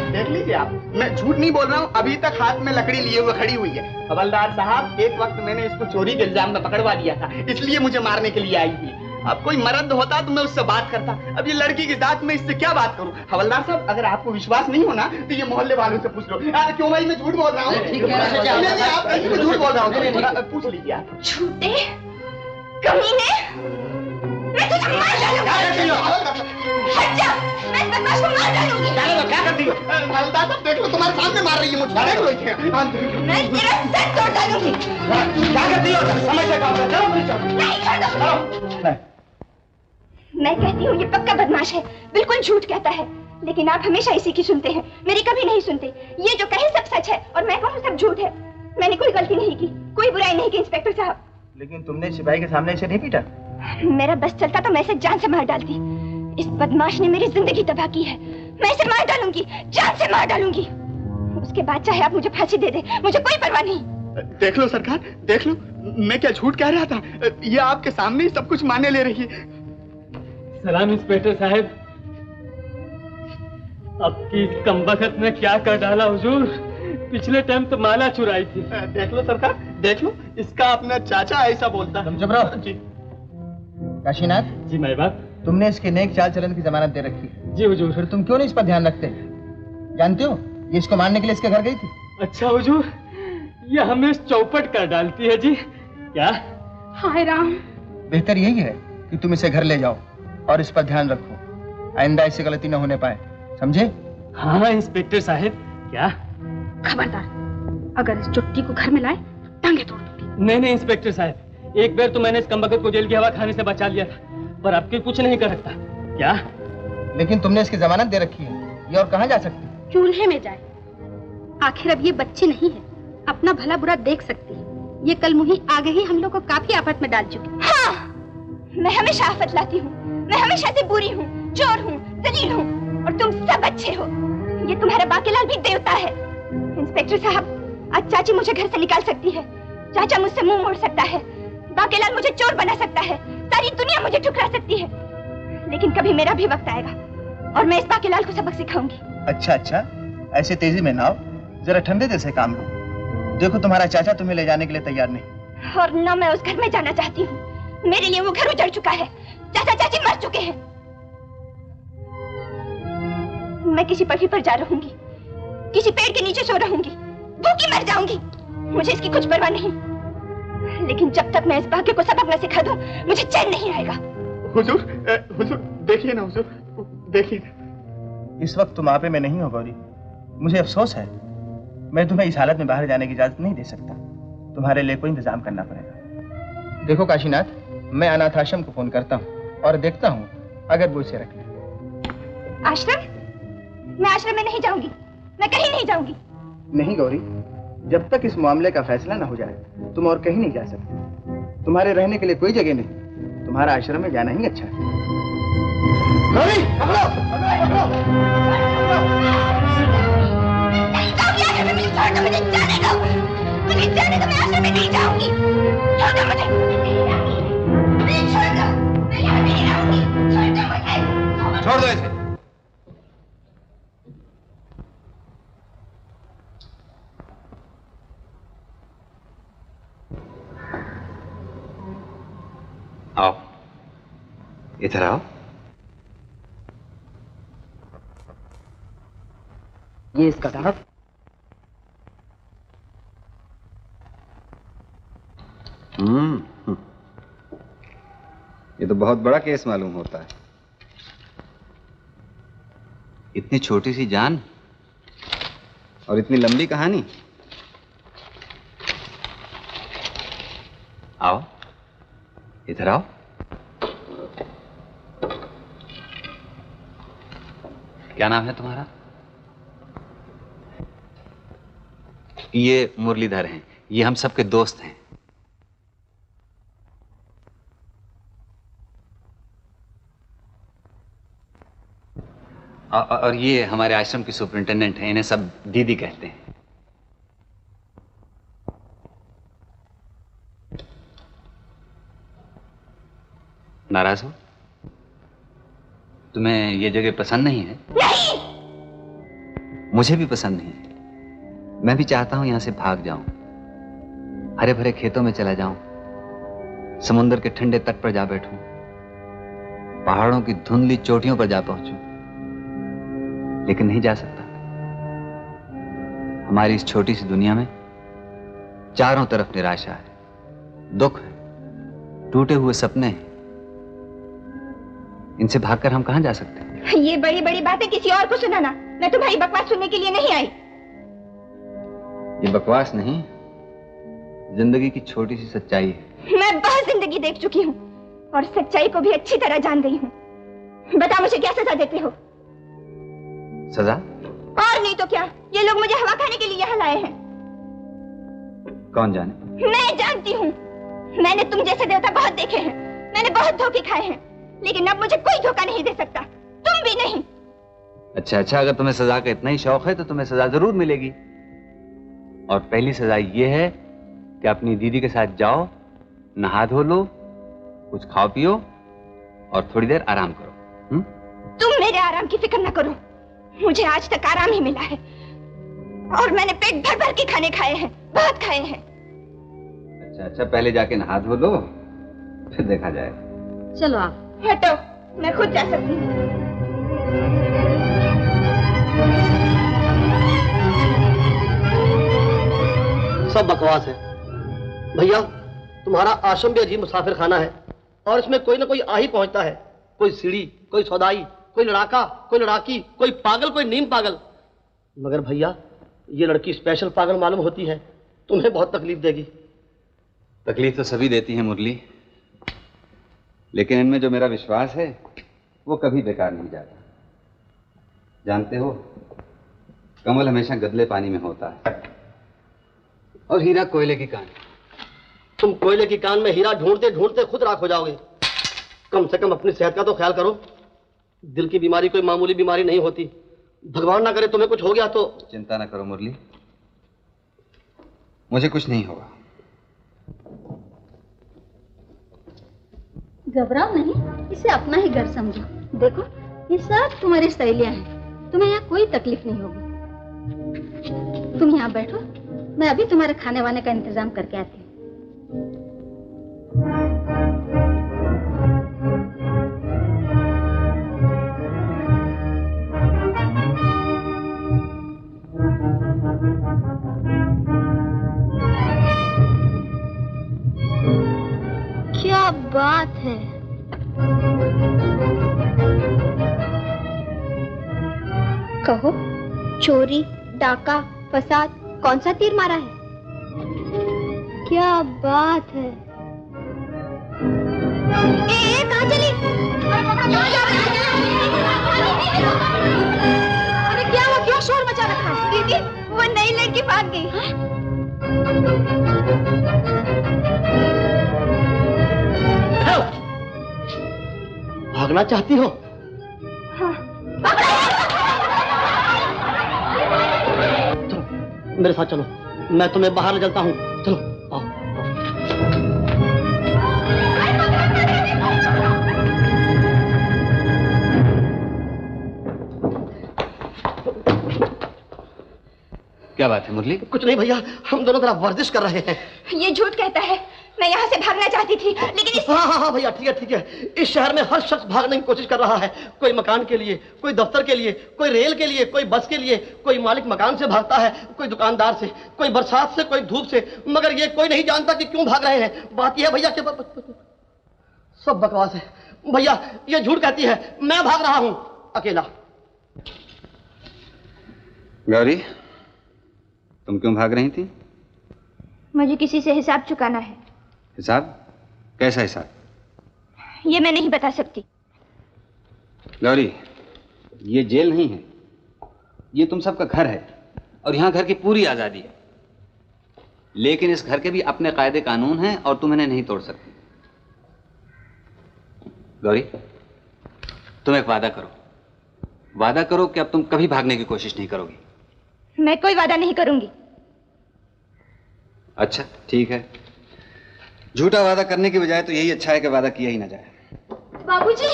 देख लीजिए आप, मैं झूठ नहीं बोल रहा हूँ, अभी तक हाथ में लकड़ी लिए हुए खड़ी हुई है। हवलदार साहब, एक वक्त मैंने इसको चोरी के इल्जाम में पकड़वा दिया था, इसलिए मुझे मारने के लिए आई थी। अब कोई मर्द होता तो मैं उससे बात करता, अब ये लड़की की जात में इससे क्या बात करूं? हवलदार साहब, अगर आपको विश्वास नहीं होना तो ये मोहल्ले वालों से पूछ लो। क्यों भाई, मैं झूठ बोल रहा हूँ? आप झूठ बोल रहा हूँ, पूछ लीजिए आप। झूठे कमीने, मैं तुझे मार डालूंगी। हट जा, मैं इस बदमाश को मार डालूंगी। क्या करती हो? हवलदार साहब देख लो, तुम्हारे सामने मार रही है मुझे, देख लो। मैं तेरा सर तोड़ डालूंगी। क्या करती हो? समझ से काम करो, चलो नहीं छोड़ दो। मैं कहती हूँ ये पक्का बदमाश है, बिल्कुल झूठ कहता है, लेकिन आप हमेशा इसी की सुनते हैं, मेरी कभी नहीं सुनते। ये जो कहे सब सच है और मैं कहूँ सब झूठ है। मैंने कोई गलती नहीं की, कोई बुराई नहीं की इंस्पेक्टर साहब। लेकिन तुमने सिपाही के सामने इसे नहीं पीटा? मेरा बस चलता तो मैं इसे जान से मार डालती। इस बदमाश ने मेरी जिंदगी तबाह की है, मैं इसे मार डालूंगी, जान से मार डालूंगी। उसके बाद चाहे आप मुझे फांसी दे दे, मुझे कोई परवाह नहीं। देख लो सरकार, देख लो, मैं क्या झूठ कह रहा था? ये आपके सामने ही सब कुछ मानने ले रही है। सलाम इंस्पेक्टर साहब, अब की कमबख्त ने क्या कर डाला हुजूर, पिछले टाइम तो माला चुराई थी। देख लो सरकार, देख लो, इसका अपना चाचा ऐसा बोलता है। तुम चुप रहो। जी काशीनाथ जी माई बाप, तुमने इसके नेक चाल चलन की जमानत दे रखी है। जी हुजूर। फिर तुम क्यों नहीं इस पर ध्यान रखते? जानते हो ये इसको मारने के लिए इसके घर गई थी। अच्छा हुजूर, ये हमें चौपट कर डालती है जी। क्या? हाय राम। बेहतर यही है कि तुम इसे घर ले जाओ और इस पर ध्यान रखो, आइंदा इससे गलती न होने पाए, समझे? हाँ इंस्पेक्टर साहब। क्या? खबरदार, अगर इस चुट्टी को घर में लाए टांगे तोड़ दूंगी। नहीं नहीं इंस्पेक्टर साहब, एक बार तो मैंने इस कमबख्त को जेल की हवा खाने से बचा लिया था, पर अब की कुछ नहीं कर सकता। क्या? लेकिन तुमने इसकी जमानत दे रखी है, ये और कहाँ जा सकती? चूल्हे में जाए। आखिर अब ये बच्ची नहीं है, अपना भला बुरा देख सकती है। ये कल मुही आगे ही हम लोग को काफी आफत में डाल चुकी। हाँ, मैं हमेशा आफत लाती हूँ, मैं हमेशा से बुरी हूँ, चोर हूँ, जलील हूँ, और तुम सब अच्छे हो। ये तुम्हारा बाकीलाल भी देवता है। इंस्पेक्टर साहब, आज चाची मुझे घर से निकाल सकती है, चाचा मुझसे मुंह मोड़ सकता है, बाकीलाल मुझे चोर बना सकता है, सारी दुनिया मुझे ठुकरा सकती है, लेकिन कभी मेरा भी वक्त आएगा और मैं इस बाकीलाल को सबक सिखाऊंगी। अच्छा अच्छा, ऐसे तेजी में ना आओ, जरा ठंडे दिल से काम लो। देखो तुम्हारा चाचा तुम्हें ले जाने के लिए तैयार नहीं, और न मैं उस घर में जाना चाहती हूँ। मेरे लिए वो घर उजड़ चुका है, चाचा चाची मर चुके हैं। मैं किसी पटरी पर जा रहूंगी, किसी पेड़ के नीचे सो रहूंगी, भूखी मर जाऊंगी, मुझे इसकी कुछ परवाह नहीं, लेकिन जब तक मैं इस भाग्य को सबक न सिखा दूं, मुझे चैन नहीं आएगा। हुजूर, हुजूर देखिए ना, हुजूर देखिए। इस वक्त तुम आपे में नहीं हो गौरी, मुझे अफसोस है, मैं तुम्हें इस हालत में बाहर जाने की इजाजत नहीं दे सकता, तुम्हारे लिए कोई इंतजाम करना पड़ेगा। देखो काशीनाथ, मैं अनाथ आश्रम को फोन करता हूँ और देखता हूँ अगर वो इसे रख ले। आश्रम? मैं आश्रम में नहीं जाऊंगी, मैं कहीं नहीं जाऊंगी। नहीं गौरी, जब तक इस मामले का फैसला न हो जाए तुम और कहीं नहीं जा सकते। तुम्हारे रहने के लिए कोई जगह नहीं, तुम्हारा आश्रम में जाना ही अच्छा है। गौरी, पकड़ो, पकड़ो, मुझे जाने दो, मैं आश्रम में नहीं जाऊंगी। छोड़ दो मुझे, छोड़ दो, मैं यहाँ नहीं रहूंगी, छोड़ दो मुझे। छोड़ दो इसे। आओ, इधर आओ। ये इसका दाग। ये तो बहुत बड़ा केस मालूम होता है। इतनी छोटी सी जान और इतनी लंबी कहानी। आओ, इधर आओ। क्या नाम है तुम्हारा? ये मुरलीधर हैं, ये हम सबके दोस्त हैं। और ये हमारे आश्रम की सुपरिंटेंडेंट हैं, इन्हें सब दीदी कहते हैं। नाराज हो? तुम्हें ये जगह पसंद नहीं है? नहीं! मुझे भी पसंद नहीं। मैं भी चाहता हूं यहां से भाग जाऊं, हरे भरे खेतों में चला जाऊं, समुद्र के ठंडे तट पर जा बैठूं, पहाड़ों की धुंधली चोटियों पर जा पहुंचूं, लेकिन नहीं जा सकता। हमारी इस छोटी सी दुनिया में चारों तरफ निराशा है, दुख है, टूटे हुए सपने हैं। इनसे भागकर हम कहां जा सकते हैं? ये बड़ी बड़ी बातें किसी और को सुनाना, मैं तुम्हारी बकवास सुनने के लिए नहीं आई। ये बकवास नहीं, जिंदगी की छोटी सी सच्चाई है। मैं बहुत जिंदगी देख चुकी हूँ और सच्चाई को भी अच्छी तरह जान गई हूँ। बता मुझे क्या सजा देते हो? सजा? और नहीं तो क्या, ये लोग मुझे हवा खाने के लिए यहाँ लाए हैं। कौन जाने? मैं जानती हूँ। मैंने तुम जैसे देवता बहुत देखे हैं, मैंने बहुत धोखे खाए हैं, लेकिन अब मुझे कोई धोखा नहीं दे सकता, तुम भी नहीं। अच्छा, अगर तुम्हें सजा का इतना ही शौक है तो तुम्हें सजा जरूर मिलेगी। और पहली सजा ये है कि अपनी दीदी के साथ जाओ, नहा धो लो, कुछ खाओ पियो और थोड़ी देर आराम करो। तुम मेरे आराम की फिक्र न करो, मुझे आज तक आराम ही मिला है और मैंने पेट भर भर के खाने खाए हैं, बहुत खाए हैं। अच्छा, पहले जाके नहा धो लो, फिर देखा जाएगा। चलो आप हटो, मैं खुद जा सकती हूँ। सब बकवास है भैया। तुम्हारा आश्रम भी अजीब मुसाफिर खाना है और इसमें कोई ना कोई आ ही पहुंचता है। कोई सीढ़ी, कोई सौदाई, कोई लड़ाका, कोई लड़ाकी, कोई पागल, कोई नीम पागल। मगर भैया ये लड़की स्पेशल पागल मालूम होती है, तुम्हें बहुत तकलीफ देगी। तकलीफ तो सभी देती है मुरली, लेकिन इनमें जो मेरा विश्वास है वो कभी बेकार नहीं जाता। जानते हो, कमल हमेशा गदले पानी में होता है और हीरा कोयले की कान। तुम कोयले की कान में हीरा ढूंढते ढूंढते खुद राख हो जाओगे। कम से कम अपनी सेहत का तो ख्याल करो। दिल की बीमारी कोई मामूली बीमारी नहीं होती। भगवान ना करे तुम्हें कुछ हो गया तो। चिंता ना करो मुरली, मुझे कुछ नहीं होगा। घबराओ नहीं, इसे अपना ही घर समझो। देखो ये सब तुम्हारी सहेलियां हैं, तुम्हें यहाँ कोई तकलीफ नहीं होगी। तुम यहाँ बैठो, मैं अभी तुम्हारे खाने वाने का इंतजाम करके आती हूँ। क्या बात है, कहो, चोरी, डाका, फसाद, कौन सा तीर मारा है? क्या बात है। कहाँ चली? अरे क्या हुआ, क्यों शोर मचा रखा है? दीदी, वो नई लड़की भाग गई। भागना चाहती हो? हाँ। चलो मेरे साथ चलो, मैं तुम्हें बाहर ले चलता हूँ। चलो आओ। क्या बात है मुरली? कुछ नहीं भैया, हम दोनों तरफ वर्जिश कर रहे हैं। ये झूठ कहता है, मैं यहाँ से भागना चाहती थी, लेकिन हाँ भैया, ठीक है। इस शहर में हर शख्स भागने की कोशिश कर रहा है। कोई मकान के लिए, कोई दफ्तर के लिए, कोई रेल के लिए, कोई बस के लिए, कोई मालिक मकान से भागता है, कोई दुकानदार से, कोई बरसात से, कोई धूप से, मगर ये कोई नहीं जानता कि क्यों भाग रहे हैं। बात यह है भैया कि सब बकवास है भैया, ये झूठ कहती है। मैं भाग रहा हूं अकेला। गौरी, तुम क्यों भाग रही थी? मुझे किसी से हिसाब चुकाना है। हिसाब? कैसा हिसाब? ये मैं नहीं बता सकती। गौरी, ये जेल नहीं है, ये तुम सबका घर है और यहाँ घर की पूरी आजादी है। लेकिन इस घर के भी अपने कायदे कानून हैं और तुम इन्हें नहीं तोड़ सकती। गौरी, तुम एक वादा करो, वादा करो कि अब तुम कभी भागने की कोशिश नहीं करोगी। मैं कोई वादा नहीं करूंगी। अच्छा ठीक है, झूठा वादा करने की बजाय तो यही अच्छा है कि वादा किया ही ना जाए। बाबूजी,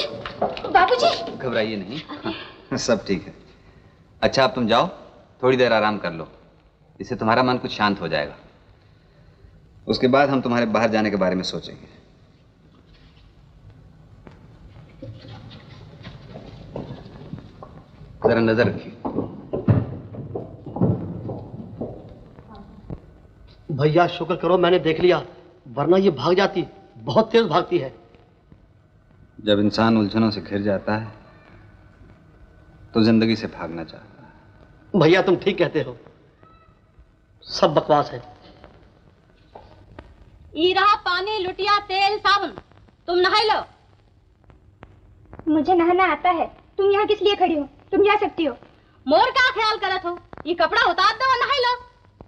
बाबूजी। घबराइए नहीं, सब ठीक है। अच्छा अब तुम जाओ, थोड़ी देर आराम कर लो, इससे तुम्हारा मन कुछ शांत हो जाएगा। उसके बाद हम तुम्हारे बाहर जाने के बारे में सोचेंगे। जरा नजर रखिए। भैया शुक्र करो मैंने देख लिया, वरना ये भाग जाती, बहुत तेज भागती है। जब इंसान उलझनों से घिर जाता है तो जिंदगी से भागना चाहता है। भैया तुम ठीक कहते हो, सब बकवास है। ई रहा पानी, लुटिया, तेल, साबुन, तुम नहाई लो। मुझे नहाना आता है, तुम यहाँ किस लिए खड़ी हो? तुम जा सकती हो। मोर का ख्याल करत हो? ये कपड़ा उतार दो और नहाई लो।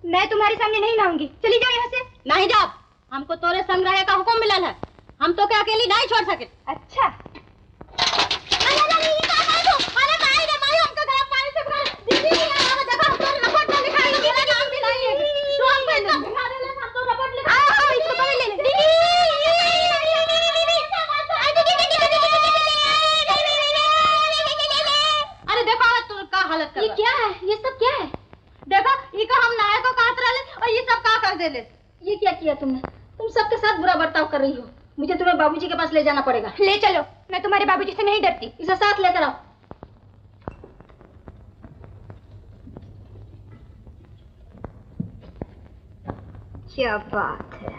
मैं तुम्हारे सामने नहीं नहाऊंगी, चली जाओ यहाँ से। नहीं जाओ, हमको तोरे संग रहे का हुक्म मिलल है, हम तो क्या अकेली नहीं छोड़ सके। अच्छा अरे देखो का हालत कर। ये क्या है? ये सब क्या है? देखो ये का हम नाये को काट रहे और ये सब का कर देले। ये क्या किया तुमने? तुम सबके साथ बुरा बर्ताव कर रही हो। मुझे तुम्हें बाबूजी के पास ले जाना पड़ेगा। ले चलो, मैं तुम्हारे बाबूजी से नहीं डरती। इसे साथ लेकर आओ। क्या बात है।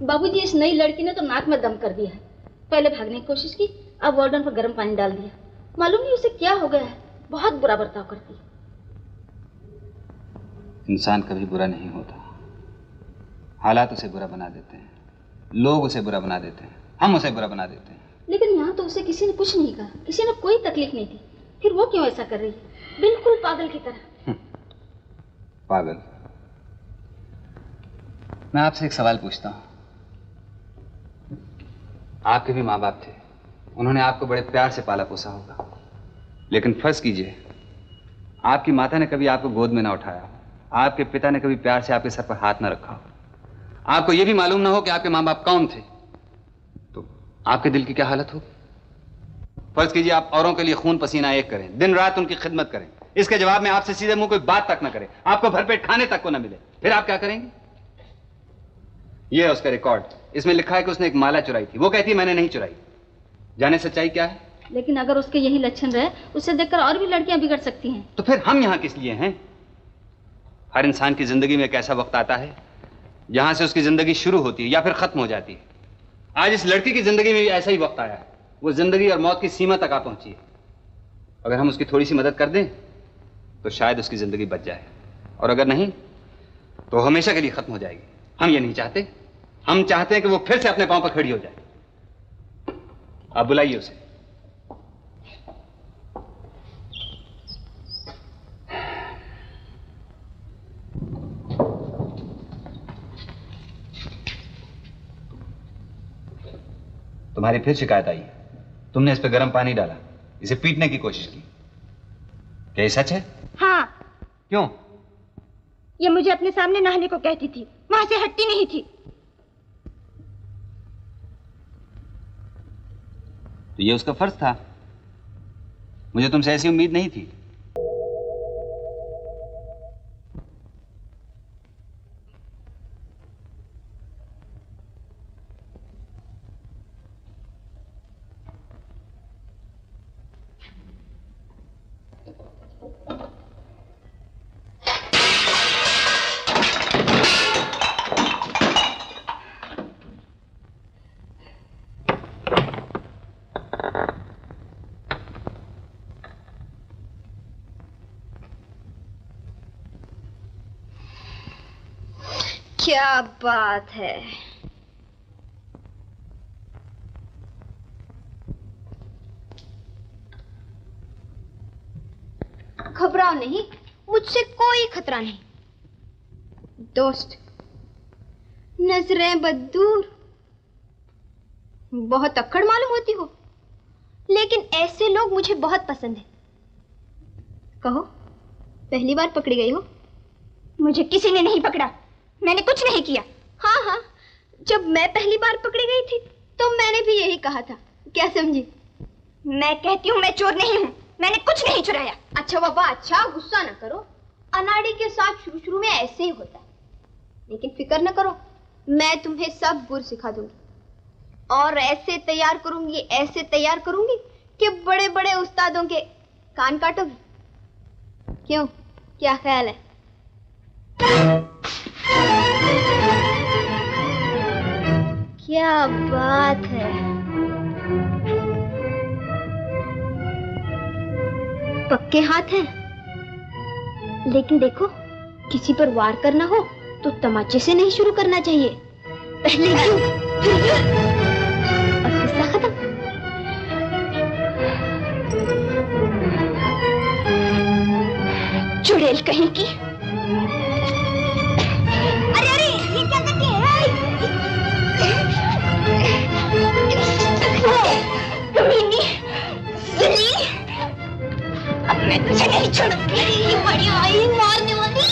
बाबूजी इस नई लड़की ने तो नाक में दम कर दिया है। पहले भागने की कोशिश की, अब वार्डन पर गर्म पानी डाल दिया। मालूम नहीं उसे क्या हो गया है, बहुत बुरा बर्ताव करती है। इंसान कभी बुरा नहीं होता, हालात उसे बुरा बना देते हैं, लोग उसे बुरा बना देते हैं, हम उसे बुरा बना देते हैं। लेकिन यहाँ तो उसे किसी ने कुछ नहीं कहा, किसी ने कोई तकलीफ नहीं दी, फिर वो क्यों ऐसा कर रही है? बिल्कुल पागल की तरह। पागल? मैं आपसे एक सवाल पूछता हूँ। आपके भी माँ बाप थे, उन्होंने आपको बड़े प्यार से पाला पोसा होगा, लेकिन फर्ज कीजिए आपकी माता ने कभी आपको गोद में ना उठाया, आपके पिता ने कभी प्यार से आपके सर पर हाथ ना रखा हो, आपको यह भी मालूम ना हो कि आपके माँ बाप कौन थे, तो आपके दिल की क्या हालत हो? फर्ज कीजिए आप औरों के लिए खून पसीना एक करें, दिन रात उनकी खिदमत करें, इसके जवाब में आपसे सीधे मुंह कोई बात तक ना करे, आपको भरपेट खाने तक को ना मिले, फिर आप क्या करेंगे? यह है उसका रिकॉर्ड, इसमें लिखा है कि उसने एक माला चुराई थी, वो कहती है मैंने नहीं चुराई। जाने सच्चाई क्या है? लेकिन अगर उसके यही लक्षण रहे, उसे देखकर और भी लड़कियां बिगड़ सकती हैं। तो फिर हम यहां किस लिए हैं? हर इंसान की जिंदगी में एक ऐसा वक्त आता है जहां से उसकी जिंदगी शुरू होती है या फिर खत्म हो जाती है। आज इस लड़की की जिंदगी में भी ऐसा ही वक्त आया है, वो जिंदगी और मौत की सीमा तक आ पहुंची है। अगर हम उसकी थोड़ी सी मदद कर दें तो शायद उसकी जिंदगी बच जाए, और अगर नहीं तो हमेशा के लिए खत्म हो जाएगी। हम ये नहीं चाहते, हम चाहते हैं कि वो फिर से अपने पांव पर खड़ी हो जाए। आप बुलाइए उसे। तुम्हारी फिर शिकायत आई, तुमने इस पे गर्म पानी डाला, इसे पीटने की कोशिश की, क्या ये सच है? हाँ। क्यों? ये मुझे अपने सामने नहाने को कहती थी, वहां से हटती नहीं थी। तो ये उसका फर्ज था, मुझे तुमसे ऐसी उम्मीद नहीं थी। क्या बात है। घबराओ नहीं, मुझसे कोई खतरा नहीं। दोस्त, नजरें बदूर, बहुत अक्कड़ मालूम होती हो, लेकिन ऐसे लोग मुझे बहुत पसंद है। कहो, पहली बार पकड़ी गई हो? मुझे किसी ने नहीं पकड़ा, मैंने कुछ नहीं किया। हाँ हाँ, जब मैं पहली बार पकड़ी गई थी तो मैंने भी यही कहा था, क्या समझी? मैं कहती हूँ मैं चोर नहीं हूँ, मैंने कुछ नहीं चुराया। अच्छा बाबा अच्छा, गुस्सा न करो। अनाड़ी के साथ शुरू शुरू में ऐसे ही होता है, लेकिन फिक्र न करो, मैं तुम्हें सब गुर सिखा दूंगी और ऐसे तैयार करूंगी कि बड़े बड़े उस्तादों के कान काटोगी। क्यों, क्या ख्याल है? क्या बात है। पक्के हाथ हैं, लेकिन देखो किसी पर वार करना हो तो तमाचे से नहीं शुरू करना चाहिए, पहले यूं, फिर यूं, और किस्सा खत्म। चुड़ैल कहीं की। अरे अरे ये क्या करती है? कमीनी, जलील, अब मैं तुझे नहीं छोड़ूंगी। ये बड़ी आई मारने वाली।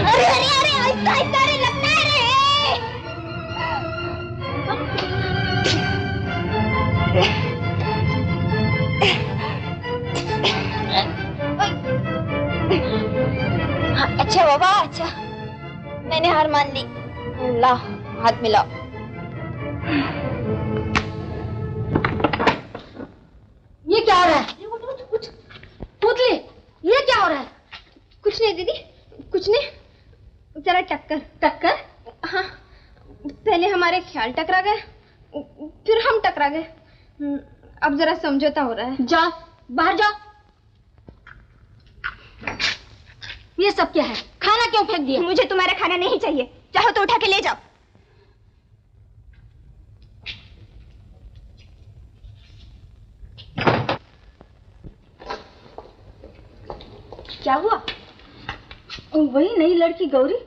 अरे अरे अरे ऐसा ऐसा रे लगता है रे। अच्छा बाबा अच्छा, मैंने हार मान ली। ला हाथ मिलाओ। ये क्या हो रहा है? पुतली, ये क्या हो रहा है? कुछ नहीं दीदी, कुछ नहीं, जरा टक्कर। हाँ, पहले हमारे ख्याल टकरा गए, फिर हम टकरा गए। अब जरा समझौता हो रहा है। जाओ बाहर जाओ। ये सब क्या है? खाना क्यों फेंक दिया? मुझे तुम्हारा खाना नहीं चाहिए, चाहो तो उठा के ले जाओ। क्या हुआ? वही नई लड़की गौरी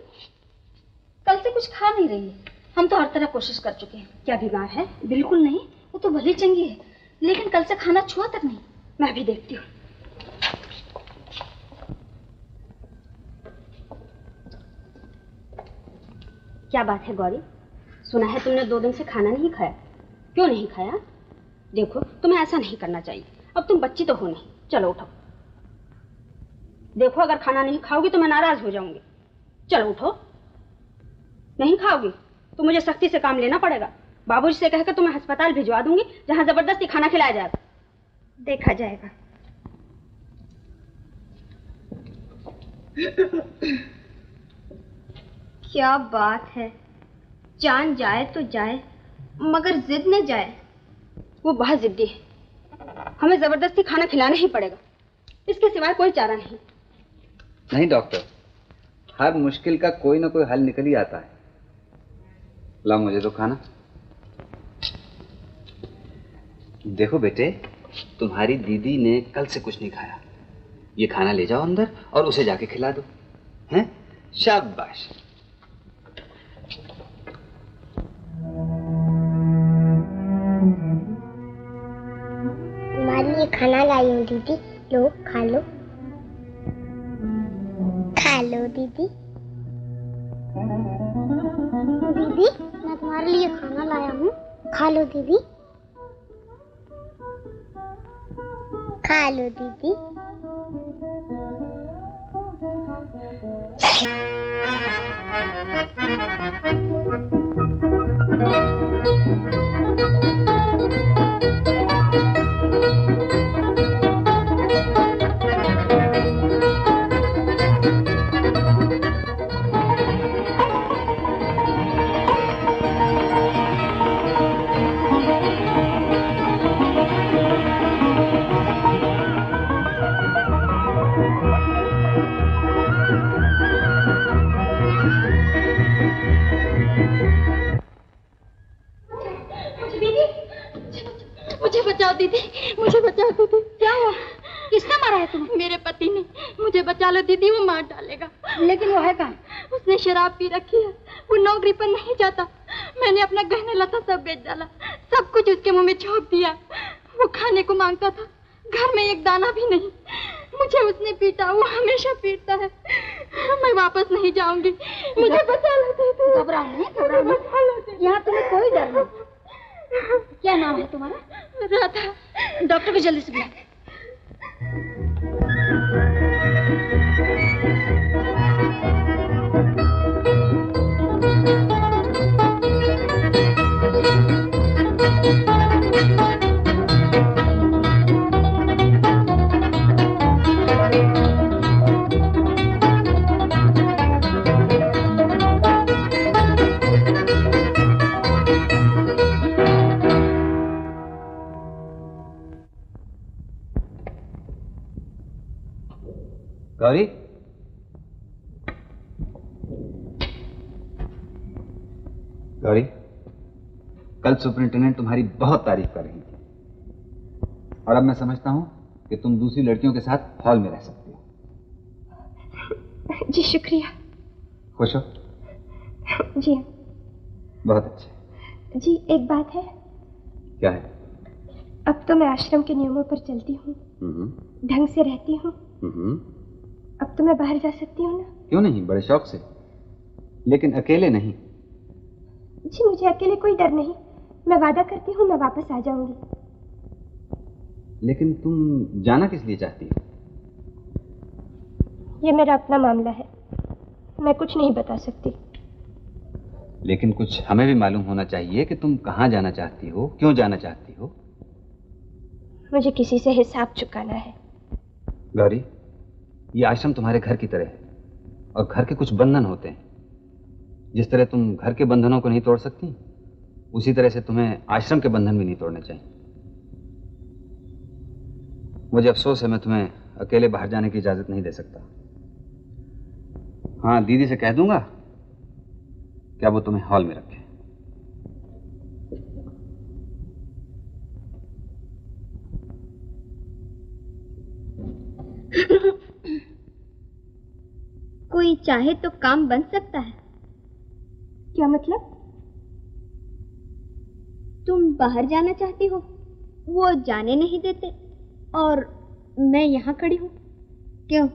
कल से कुछ खा नहीं रही है। हम तो हर तरह कोशिश कर चुके हैं। क्या बीमार है? बिल्कुल नहीं, वो तो भली चंगी है, लेकिन कल से खाना छुआ तक नहीं। मैं भी देखती हूँ। क्या बात है गौरी? सुना है तुमने 2 दिन से खाना नहीं खाया। क्यों नहीं खाया? देखो तुम्हें ऐसा नहीं करना चाहिए, अब तुम बच्ची तो हो नहीं। चलो उठो। देखो अगर खाना नहीं खाओगी तो मैं नाराज हो जाऊंगी। चलो उठो। नहीं खाओगी तो मुझे सख्ती से काम लेना पड़ेगा। बाबूजी से कहकर तुम्हें अस्पताल भिजवा दूंगी, जहां जबरदस्ती खाना खिलाया जाएगा। देखा जाएगा। क्या बात है, जान जाए तो जाए मगर जिद न जाए। वो बहुत जिद्दी है, हमें जबरदस्ती खाना खिलाना ही पड़ेगा, इसके सिवाय कोई चारा नहीं। नहीं डॉक्टर, हर मुश्किल का कोई ना कोई हल निकल ही आता है। लाओ मुझे तो खाना। देखो बेटे, तुम्हारी दीदी ने कल से कुछ नहीं खाया। ये खाना ले जाओ अंदर और उसे जाके खिला दो। हैं? शाबाश। तुम्हारे लिए खाना लाई हूँ दीदी, लो खा लो। खा लो दीदी। दीदी मैं तुम्हारे लिए खाना लाया हूँ, खा लो दीदी। खा लो दीदी। दीदी मुझे बचाओ दीदी। क्या हुआ? किसने मारा है तुम्हें? मेरे पति ने। मुझे बचा लो दीदी, वो मार डालेगा। लेकिन वो है कहाँ? उसने शराब पी रखी है, वो नौकरी पर नहीं जाता। मैंने अपना गहना लता सब बेच डाला, सब कुछ उसके मुंह में झोंक दिया। वो खाने को मांगता था, घर में एक दाना भी नहीं। मुझे उसने पीटा, वो हमेशा पीटता है। मैं वापस नहीं जाऊंगी, मुझे बचा लेते थे। घबराओ नहीं, यहाँ तुम्हें कोई डर नहीं। क्या नाम है तुम्हारा? राधा। डॉक्टर को जल्दी से बुला। गौरी, गौरी, कल सुपरिंटेंडेंट तुम्हारी बहुत तारीफ कर रही थी और अब मैं समझता हूं कि तुम दूसरी लड़कियों के साथ हॉल में रह सकती हो। जी शुक्रिया। खुश हो? जी बहुत अच्छे। जी एक बात है। क्या है? अब तो मैं आश्रम के नियमों पर चलती हूँ, ढंग से रहती हूँ। अब तो मैं बाहर जा सकती हूँ ना? क्यों नहीं, बड़े शौक से, लेकिन अकेले नहीं। जी मुझे अकेले कोई डर नहीं, मैं वादा करती हूँ मैं वापस आ जाऊंगी। लेकिन तुम जाना किस लिए चाहती हो? ये मेरा अपना मामला है, मैं कुछ नहीं बता सकती। लेकिन कुछ हमें भी मालूम होना चाहिए कि तुम कहाँ जाना चाहती हो, क्यों जाना चाहती हो। मुझे किसी से हिसाब चुकाना है। गौरी, ये आश्रम तुम्हारे घर की तरह है और घर के कुछ बंधन होते हैं। जिस तरह तुम घर के बंधनों को नहीं तोड़ सकती, उसी तरह से तुम्हें आश्रम के बंधन भी नहीं तोड़ने चाहिए। मुझे अफसोस है, मैं तुम्हें अकेले बाहर जाने की इजाजत नहीं दे सकता। हाँ, दीदी से कह दूंगा क्या वो तुम्हें हॉल में रखे। कोई चाहे तो काम बन सकता है। क्या मतलब? तुम बाहर जाना चाहती हो, वो जाने नहीं देते और मैं यहाँ खड़ी हूँ। क्यों?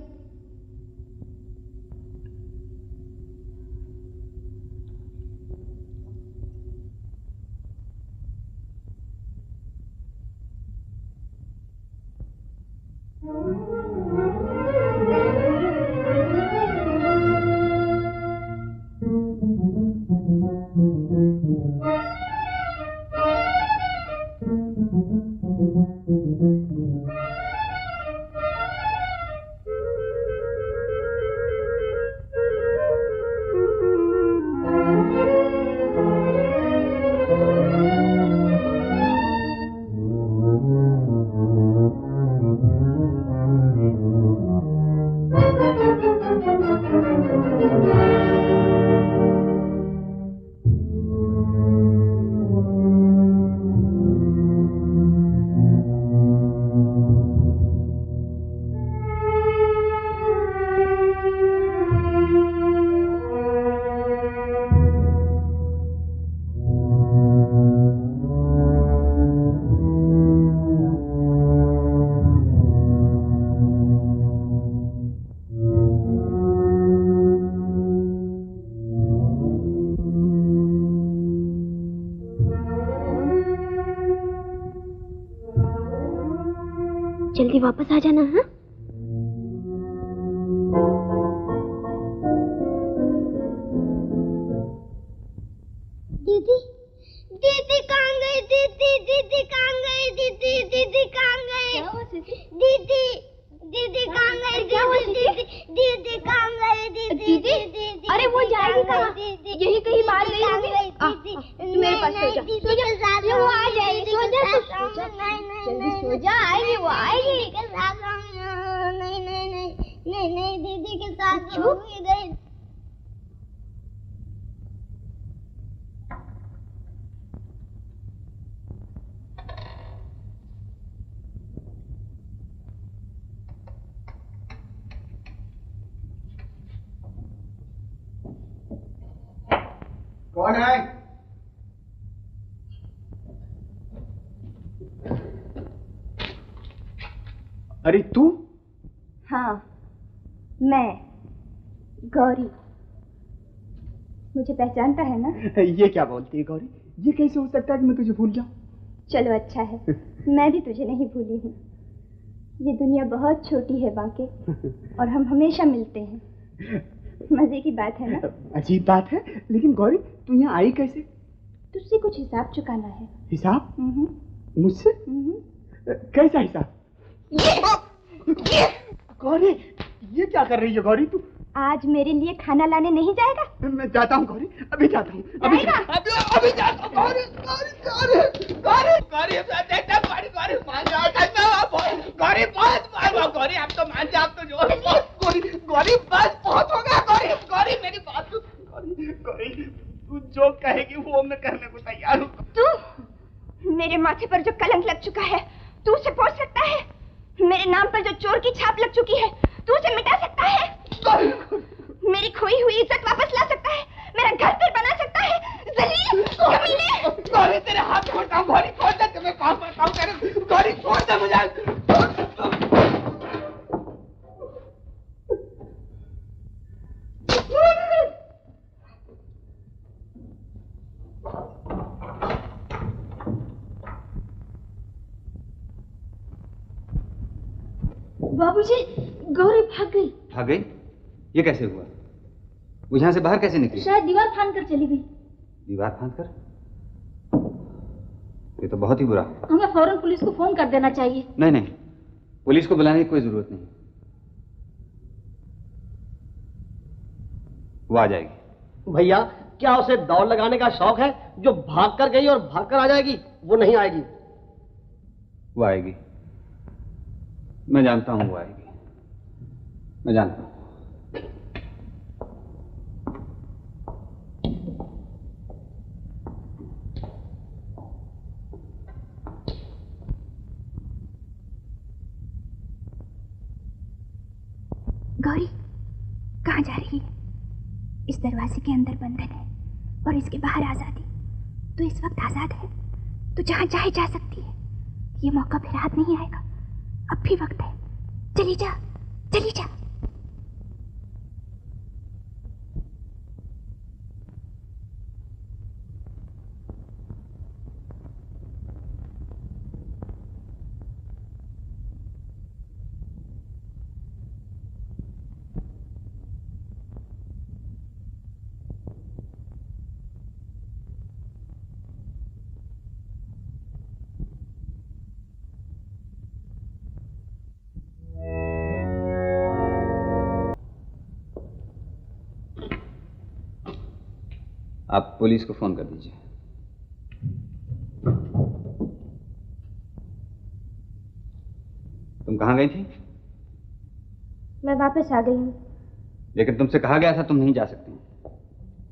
जल्दी वापस आ जाना। हाँ, दीदी दीदी कहाँ गई? दीदी दीदी कहाँ गई? दीदी दीदी कहाँ गई? दीदी दीदी कहाँ गई? दीदी दीदी कहाँ गई? दीदी दीदी अरे वो जाएगी कहाँ? यही कहीं बाहर गई होगी। तू मेरे पास सो जा, सो जा, वो आ जाएगी। सो जा, जल्दी सो जा, आएगी, वो आएगी। नहीं दीदी के साथ छुप गई। कौन है? अरे तू? हाँ, मैं गौरी। मुझे पहचानता है ना? ये क्या बोलती है गौरी? ये कैसे हो सकता है कि मैं तुझे भूल जाऊं? चलो अच्छा है, मैं भी तुझे नहीं भूली हूँ। ये दुनिया बहुत छोटी है बाके, और हम हमेशा मिलते हैं। मजे की बात है ना? अजीब बात है, लेकिन गौरी तू यहाँ आई कैसे? तुझसे कुछ हिसाब चुकाना है। हिसाब? मुझसे? कैसा हिसाब? ये गौरी, ये क्या कर रही है गौरी तू? आज मेरे लिए खाना लाने नहीं जाएगा? मैं जाता हूँ गौरी, अभी जाता हूँ। अभी जाता हूँ गौरी। गौरी बहुत मारो गौरी, आप तो मान जाओ, आप तो जो गौरी बस बहुत हो गया। गौरी मेरी बात गौरी तू जो कहेगी वो मैं करने को तैयार हूँ। तू मेरे माथे पर जो कलंक लग चुका है तू उसे पोंछ सकता है? मेरे नाम पर जो चोर की छाप लग चुकी है तू उसे मिटा सकता है? मेरी खोई हुई इज्जत वापस ला सकता है? मेरा घर फिर बना सकता है? जलील कमीने! गौरी तेरे हाथ छोड़ता हूँ, गौरी छोड़ दे, तुम्हें काम करता हूँ तेरे, गौरी छोड़ दे मुझे। बाबूजी, गौरी भाग गई। भाग गई? ये कैसे हुआ? वो यहाँ से बाहर कैसे निकली? शायद दीवार फांद कर चली गई। दीवार फांद कर? ये तो बहुत ही बुरा। हमें फौरन पुलिस को फोन कर देना चाहिए। नहीं नहीं, पुलिस को बुलाने की कोई जरूरत नहीं, वो आ जाएगी। भैया, क्या उसे दौड़ लगाने का शौक है? जो भाग कर गई और भाग कर आ जाएगी, वो नहीं आएगी। वो आएगी, मैं जानता हूं वो आएगी, मैं जानता हूं। गौरी, कहाँ जा रही है? इस दरवाजे के अंदर बंधन है और इसके बाहर आजादी। तो इस वक्त आजाद है, तो जहाँ चाहे जा सकती है। ये मौका फिर हाथ नहीं आएगा, अब भी वक्त है। चली जा, चली जा। आप पुलिस को फोन कर दीजिए। तुम कहाँ गई थी? मैं वापस आ गई हूँ। लेकिन तुमसे कहा गया था तुम नहीं जा सकती।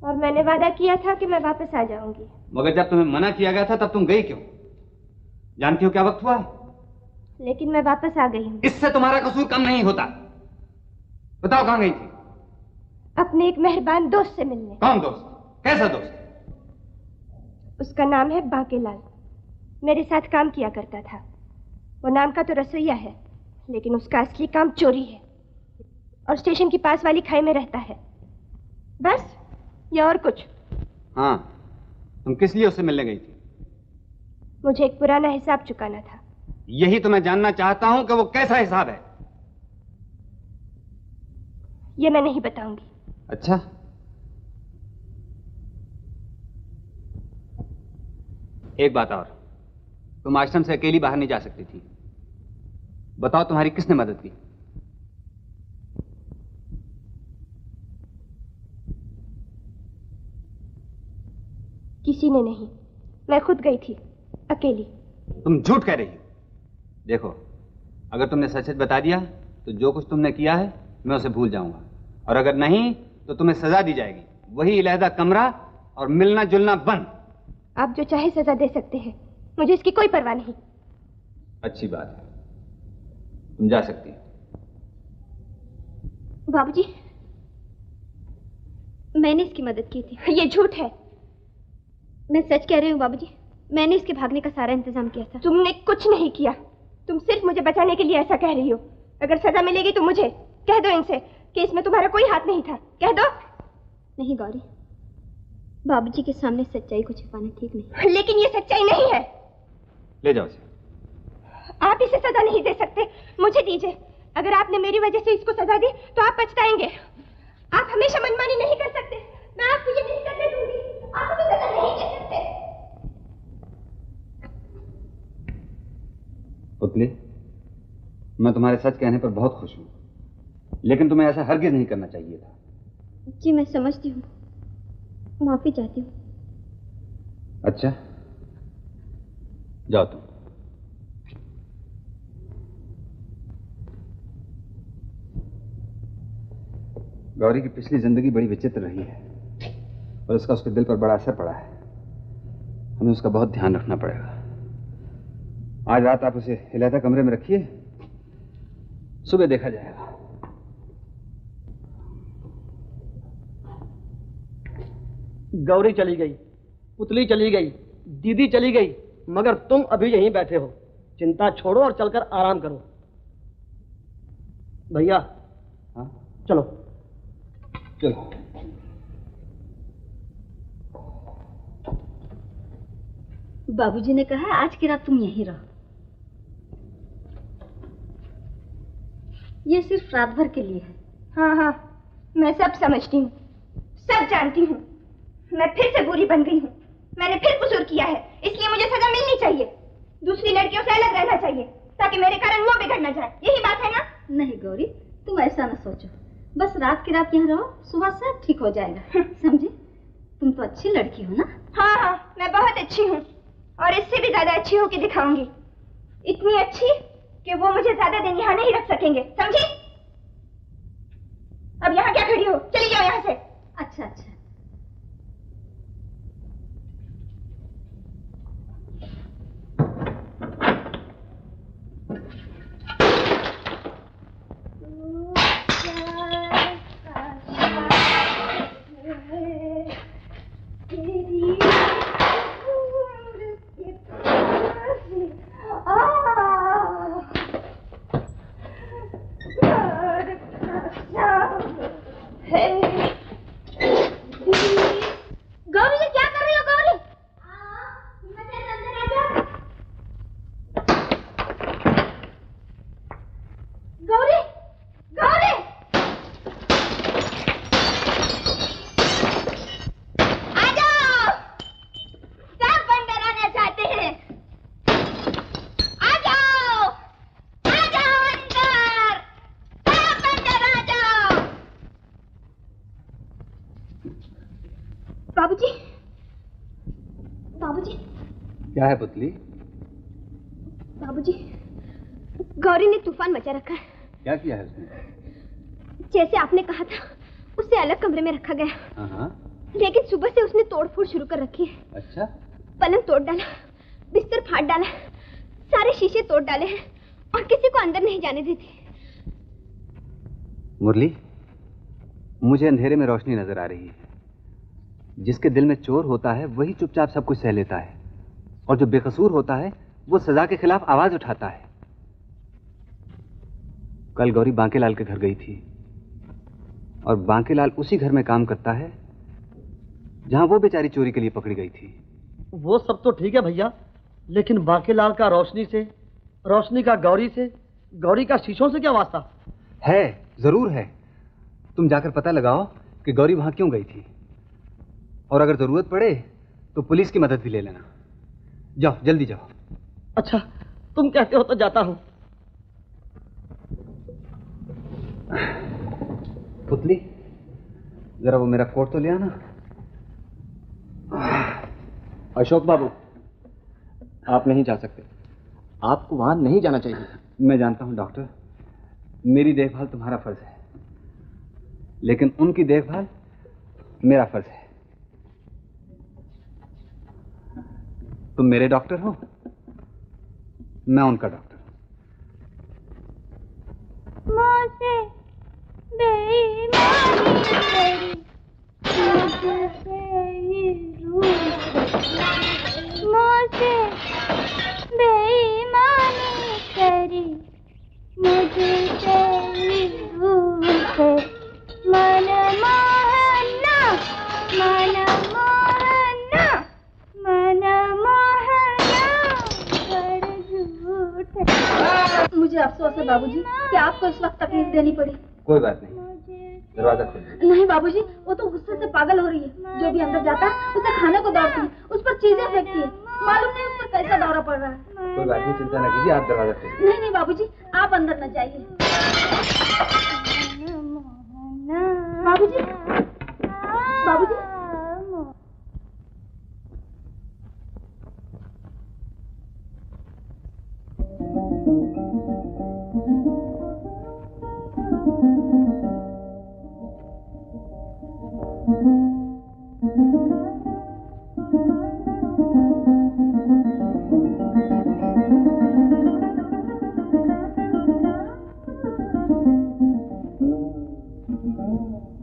और मैंने वादा किया था कि मैं वापस आ जाऊंगी। मगर जब तुम्हें मना किया गया था तब तुम गई क्यों? जानती हो क्या वक्त हुआ? लेकिन मैं वापस आ गई हूँ। इससे तुम्हारा कसूर कम नहीं होता। बताओ कहाँ गई थी? अपने एक मेहरबान दोस्त से मिलने। कौन दोस्त? कैसा दोस्त? उसका नाम है बांकेलाल। मेरे साथ काम किया करता था। वो नाम का तो रसोइया है, लेकिन उसका असली काम चोरी है और स्टेशन के पास वाली खाई में रहता है। बस, या और कुछ? हाँ, तुम किस लिए उससे मिलने गई थी? मुझे एक पुराना हिसाब चुकाना था। यही तो मैं जानना चाहता हूं कि वो कैसा हिसाब है। ये मैं नहीं बताऊंगी। अच्छा, एक बात और, तुम आश्रम से अकेली बाहर नहीं जा सकती थी। बताओ तुम्हारी किसने मदद की? किसी ने नहीं, मैं खुद गई थी, अकेली। तुम झूठ कह रही हो। देखो, अगर तुमने सच सच बता दिया तो जो कुछ तुमने किया है मैं उसे भूल जाऊंगा, और अगर नहीं तो तुम्हें सजा दी जाएगी। वही अलहदा कमरा और मिलना जुलना बंद। आप जो चाहे सजा दे सकते हैं, मुझे इसकी कोई परवाह नहीं। अच्छी बात है, तुम जा सकती हो। बाबूजी, मैंने इसकी मदद की थी। ये झूठ है। मैं सच कह रही हूँ बाबूजी, मैंने इसके भागने का सारा इंतजाम किया था। तुमने कुछ नहीं किया। तुम सिर्फ मुझे बचाने के लिए ऐसा कह रही हो। अगर सजा मिलेगी तो मुझे कह दो इनसे कि इसमें तुम्हारा कोई हाथ नहीं था। कह दो। नहीं गौरी, बाबूजी के सामने सच्चाई को छिपाना ठीक नहीं। लेकिन ये सच्चाई नहीं है। ले जाओ इसे। आप इसे सजा नहीं दे सकते, मुझे दीजिए। अगर आपने मेरी वजह से इसको सजा दी तो आप पछताएंगे। आप हमेशा मनमानी नहीं कर सकते। मैं आपको ये नहीं करने दूंगी। आप मुझे सजा नहीं दे सकते। पुतली, मैं तुम्हारे सच कहने पर बहुत खुश हूं, लेकिन तुम्हें ऐसा हरगिज नहीं करना चाहिए था। जी मैं समझती हूँ, माफी चाहती हूँ। अच्छा, जाओ तुम। गौरी की पिछली जिंदगी बड़ी विचित्र रही है और इसका उसके दिल पर बड़ा असर पड़ा है। हमें उसका बहुत ध्यान रखना पड़ेगा। आज रात आप उसे इलायता कमरे में रखिए, सुबह देखा जाएगा। गौरी चली गई, पुतली चली गई, दीदी चली गई, मगर तुम अभी यहीं बैठे हो। चिंता छोड़ो और चलकर आराम करो। भैया, हाँ? चलो चलो। बाबूजी ने कहा आज की रात तुम यहीं रहो। ये सिर्फ रात भर के लिए है। हाँ हाँ, मैं सब समझती हूँ, सब जानती हूँ। मैं फिर से बुरी बन गई हूँ। मैंने फिर कसूर किया है, इसलिए मुझे सजा मिलनी चाहिए। दूसरी लड़कियों से अलग रहना चाहिए ताकि मेरे कारण वो बिगड़ न जाए। यही बात है ना? नहीं गौरी, तुम ऐसा न सोचो। बस रात की रात यहाँ रहो, सुबह सब ठीक हो जाएगा। समझी? तुम तो अच्छी लड़की हो ना? हाँ हाँ, मैं बहुत अच्छी हूँ और इससे भी ज्यादा अच्छी होके दिखाऊंगी। इतनी अच्छी कि वो मुझे ज्यादा दिन यहाँ नहीं रख सकेंगे। समझी? अब यहाँ क्या खड़ी हो? चली जाओ यहाँ से। अच्छा अच्छा। गौरी, ये क्या कर रही हो? गौरी, गौरी, गौरी, आ जाओ। सब अंदर आना चाहते हैं। आ जाओ, आ जाओ अंदर, सब अंदर आ जाओ। बाबूजी, बाबूजी, क्या है पुतली? बाबूजी, गौरी ने तूफान मचा रखा है। क्या किया है उसने? जैसे आपने कहा था, उसे अलग कमरे में रखा गया। हाँ। लेकिन सुबह से उसने तोड़फोड़ शुरू कर रखी है। अच्छा? पलंग तोड़ डाला, बिस्तर फाड़ डाला, सारे शीशे तोड़ डाले हैं और किसी को अंदर नहीं जाने देती। मुरली, मुझे अंधेरे में रोशनी नजर आ रही है। जिसके दिल में चोर होता है वही चुपचाप सब कुछ सह लेता है, और जो बेकसूर होता है वो सजा के खिलाफ आवाज उठाता है। कल गौरी बांकेलाल के घर गई थी और बांकेलाल उसी घर में काम करता है जहां वो बेचारी चोरी के लिए पकड़ी गई थी। वो सब तो ठीक है भैया, लेकिन बांकेलाल का रोशनी से, रोशनी का गौरी से, गौरी का शीशों से क्या वास्ता? है, जरूर है। तुम जाकर पता लगाओ कि गौरी वहां क्यों गई थी, और अगर जरूरत पड़े तो पुलिस की मदद भी ले लेना। जाओ, जल्दी जाओ। अच्छा, तुम कहते हो तो जाता हूं। पुतली, जरा वो मेरा कोट तो ले आना। अशोक बाबू, आप नहीं जा सकते। आपको वहां नहीं जाना चाहिए। मैं जानता हूं डॉक्टर, मेरी देखभाल तुम्हारा फर्ज है, लेकिन उनकी देखभाल मेरा फर्ज है। तुम मेरे डॉक्टर हो, मैं उनका डॉक्टर। मुझसे बेईमानी करी, मुझसे मुझसे बेईमानी करी। बाबूजी कि आपको इस वक्त तकलीफ देनी पड़ी। कोई बात नहीं, दरवाजा खोल दो। नहीं बाबूजी, वो तो गुस्से से पागल हो रही है। जो भी अंदर जाता है उसे खाने को दौड़ती है, उस पर चीजें फेंकती है। मालूम नहीं उस पर कैसा दौरा पड़ रहा है। कोई बात नहीं, चिंता न कीजिए, आप दरवाजा खोलिए। नहीं नहीं बाबूजी, आप अंदर न जाइए। बाबूजी, बाबूजी,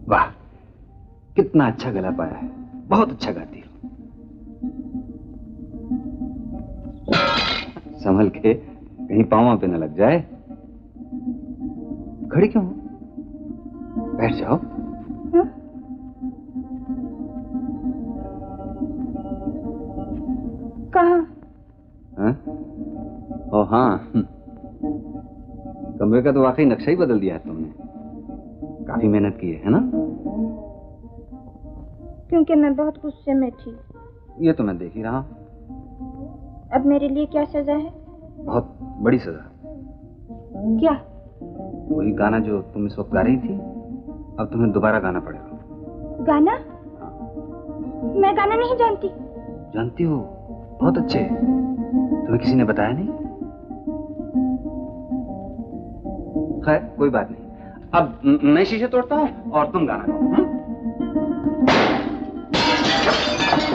वाह, कितना अच्छा गला पाया है, बहुत अच्छा गाती हो। संभल के, कहीं पाँव पे न लग जाए। खड़ी क्यों हो? बैठ जाओ। कहाँ? हाँ? ओ हाँ, कमरे का तो वाकई नक्शा ही बदल दिया है तुमने। काफी मेहनत की है ना? क्योंकि मैं बहुत गुस्से में थी। ये तो मैं देख ही रहा हूँ। अब मेरे लिए क्या सजा है? बहुत बड़ी सजा। क्या? वही गाना जो तुम इस वक्त गा रही थी, अब तुम्हें दोबारा गाना पड़ेगा। गाना? मैं गाना नहीं जानती। जानती हो? बहुत अच्छे। तुम्हें किसी ने बताया नहीं? खैर कोई बात नहीं। अब मैं शीशे तोड़ता हूँ और तुम गाना गाओ।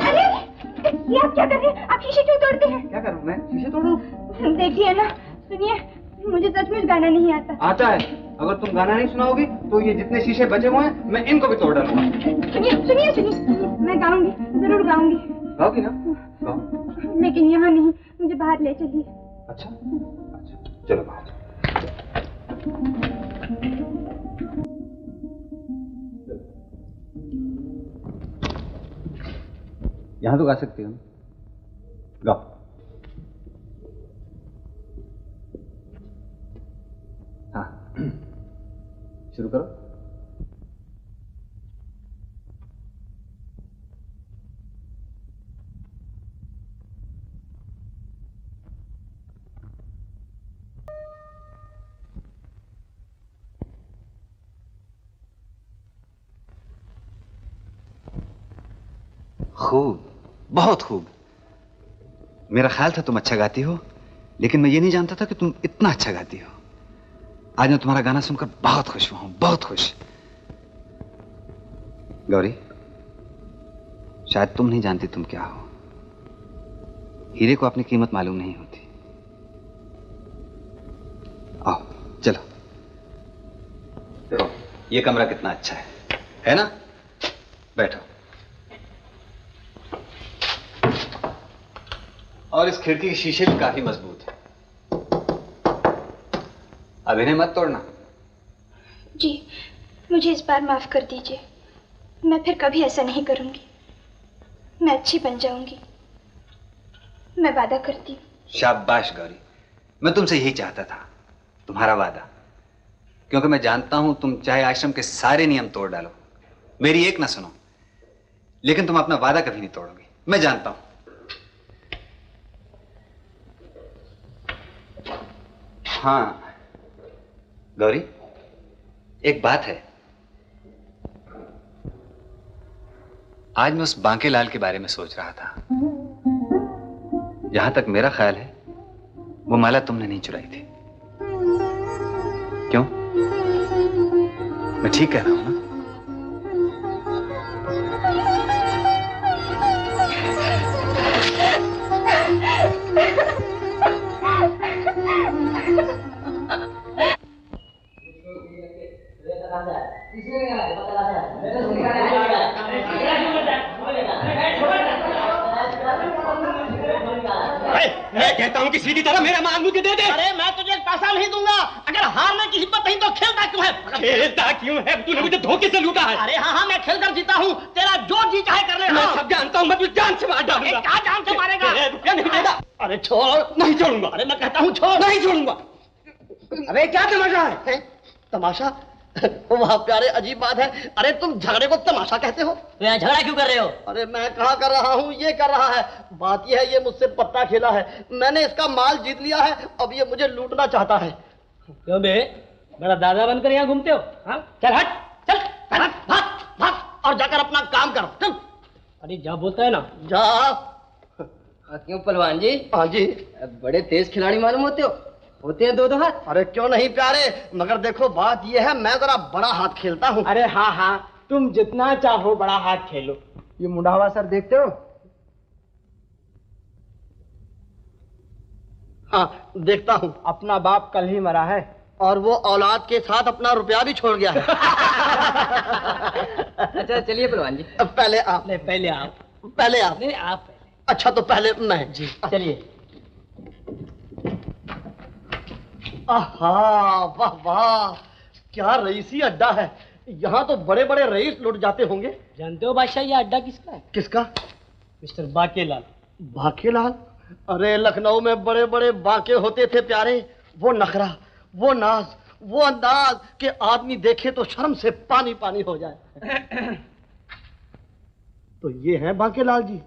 अरे ये आप क्या कर रहे हैं? आप शीशे क्यों तोड़ते हैं? क्या करूँ मैं? शीशे तोड़ूं? देखिए ना, सुनिए, मुझे सचमुच गाना नहीं आता। आता है। अगर तुम गाना नहीं सुनाओगी तो ये जितने शीशे बचे हुए हैं मैं इनको भी तोड़ डालूंगा। सुनिए सुनिए सुनिए, मैं गाऊंगी, जरूर गाऊंगी। गाओगी ना? गाओ। लेकिन यहाँ नहीं, मुझे बाहर ले चलिए। अच्छा अच्छा, चलो बाहर। यहाँ तो गा सकती हो, गाओ। हाँ शुरू करो। खूब, बहुत खूब। मेरा ख्याल था तुम अच्छा गाती हो, लेकिन मैं ये नहीं जानता था कि तुम इतना अच्छा गाती हो। आज मैं तुम्हारा गाना सुनकर बहुत खुश हुआ हूं, बहुत खुश। गौरी, शायद तुम नहीं जानती तुम क्या हो। हीरे को अपनी कीमत मालूम नहीं होती। आओ चलो। देखो ये कमरा कितना अच्छा है ना? बैठो। और इस खिड़की के शीशे भी काफी मजबूत है। अब इन्हें मत तोड़ना। जी, मुझे इस बार माफ कर दीजिए। मैं फिर कभी ऐसा नहीं करूंगी। मैं अच्छी बन जाऊंगी, मैं वादा करती हूँ। शाबाश गौरी, मैं तुमसे यही चाहता था, तुम्हारा वादा। क्योंकि मैं जानता हूं तुम चाहे आश्रम के सारे नियम तोड़ डालो, मेरी एक ना सुनो, लेकिन तुम अपना वादा कभी नहीं तोड़ोगी, मैं जानता हूं। हाँ गौरी, एक बात है। आज मैं उस बांकेलाल के बारे में सोच रहा था। जहां तक मेरा ख्याल है वो माला तुमने नहीं चुराई थी। क्यों? मैं ठीक कह रहा हूं ना? मैं कहता हूँ कि सीधी तरह मेरा माल मुझे दे दे। अरे मैं तुझे पैसा नहीं दूंगा। अगर हारने की हिम्मत नहीं तो खेलता क्यों है? खेलता क्यों है? तूने मुझे धोखे से लूटा है। अरे हाँ मैं खेलकर जीता हूँ। तेरा जो जी चाहे कर ले। मैं सब जानता हूँ, मैं तुझे जान से मार डालूंगा। क्या जान से मारेगा? रुपया नहीं देगा। अरे छोड़। नहीं छोड़ूंगा। अरे मैं कहता हूँ छोड़। नहीं छोड़ूंगा। अबे क्या तमाशा है? तमाशा? वाह प्यारे, अजीब बात है। अरे तुम झगड़े को तमाशा कहते हो? तो यहाँ झगड़ा क्यों कर रहे हो? अरे मैं कहाँ कर रहा हूँ, ये कर रहा है। बात ये है, ये मुझसे पत्ता खेला है, मैंने इसका माल जीत लिया है, अब ये मुझे लूटना चाहता है। क्यों बे, बड़ा दादा बनकर यहाँ घूमते हो? हाँ, चल हट, चल भाग भाग और जाकर अपना काम करो, चल। अरे जा बोलता है ना, जा। क्यों पहलवान जी? हाँ जी। बड़े तेज खिलाड़ी मालूम होते हैं 2-2 हाथ। अरे क्यों नहीं प्यारे, मगर देखो बात ये है, मैं जरा बड़ा हाथ खेलता हूँ। अरे हाँ हाँ, तुम जितना चाहो बड़ा हाथ खेलो। ये मुंडावा सर देखते हो? हाँ देखता हूँ। अपना बाप कल ही मरा है और वो औलाद के साथ अपना रुपया भी छोड़ गया है। अच्छा चलिए पहलवान जी। पहले आप। नहीं पहले आप। पहले आप। नहीं आप। अच्छा तो पहले मैं। जी चलिए। आहा, वाह वाह, क्या रईसी अड्डा है। यहाँ तो बड़े बड़े रईस लुट जाते होंगे। जानते हो बादशाह ये अड्डा किसका है? किसका? मिस्टर बाकेलाल। बाकेलाल? अरे लखनऊ में बड़े बड़े बाके होते थे प्यारे। वो नखरा, वो नाज, वो अंदाज के आदमी देखे तो शर्म से पानी पानी हो जाए। तो ये है बाकेलाल जी,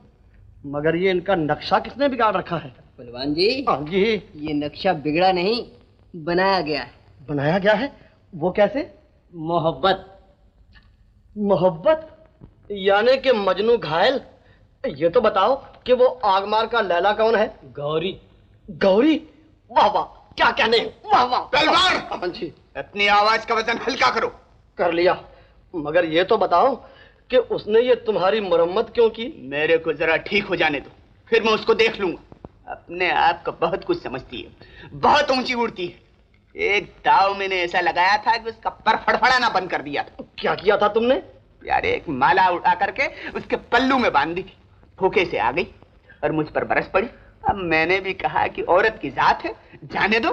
मगर ये इनका नक्शा किसने बिगाड़ रखा है? पहलवान जी। हाँ जी। ये नक्शा बिगड़ा नहीं, बनाया गया है। बनाया गया है? वो कैसे? मोहब्बत। मोहब्बत यानी कि मजनू घायल। ये तो बताओ कि वो आगमार का लैला कौन है? गौरी। गौरी? वाह वाह, क्या कहने, वाह वाह। तलवार! हाँ जी। अपनी आवाज का वजन हल्का करो। कर लिया, मगर ये तो बताओ कि उसने ये तुम्हारी मरम्मत क्यों की? मेरे को जरा ठीक हो जाने दो, फिर मैं उसको देख लूंगा। अपने आप को बहुत कुछ समझती है, बहुत ऊंची उड़ती है। एक दाव मैंने ऐसा लगाया था कि उसका पर फड़फड़ाना बंद कर दिया था। क्या किया था तुमने? यार एक माला उठा करके उसके पल्लू में बांध दी थी, भूखे से आ गई और मुझ पर बरस पड़ी। अब मैंने भी कहा कि औरत की जात है, जाने दो।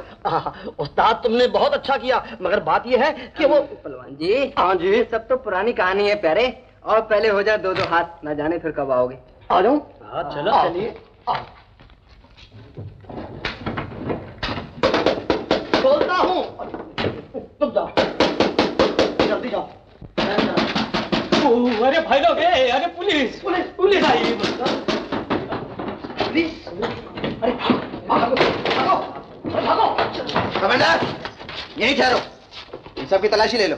उस्ताद तुमने बहुत अच्छा किया, मगर बात यह है कि वो। पहलवान जी। हाँ जी। सब तो पुरानी कहानी है प्यारे, और पहले हो जाए 2-2 हाथ, ना जाने फिर कब आओगे। आ जाऊं? हाँ चलो चलिए। खोलता हूँ, तुम जाओ, जल्दी जाओ। अरे भाई लोग, अरे पुलिस पुलिस पुलिस आई। पुलिस? अरे भागो भागो भागो। कमांडर यहीं ठहरो, इन सब की तलाशी ले लो।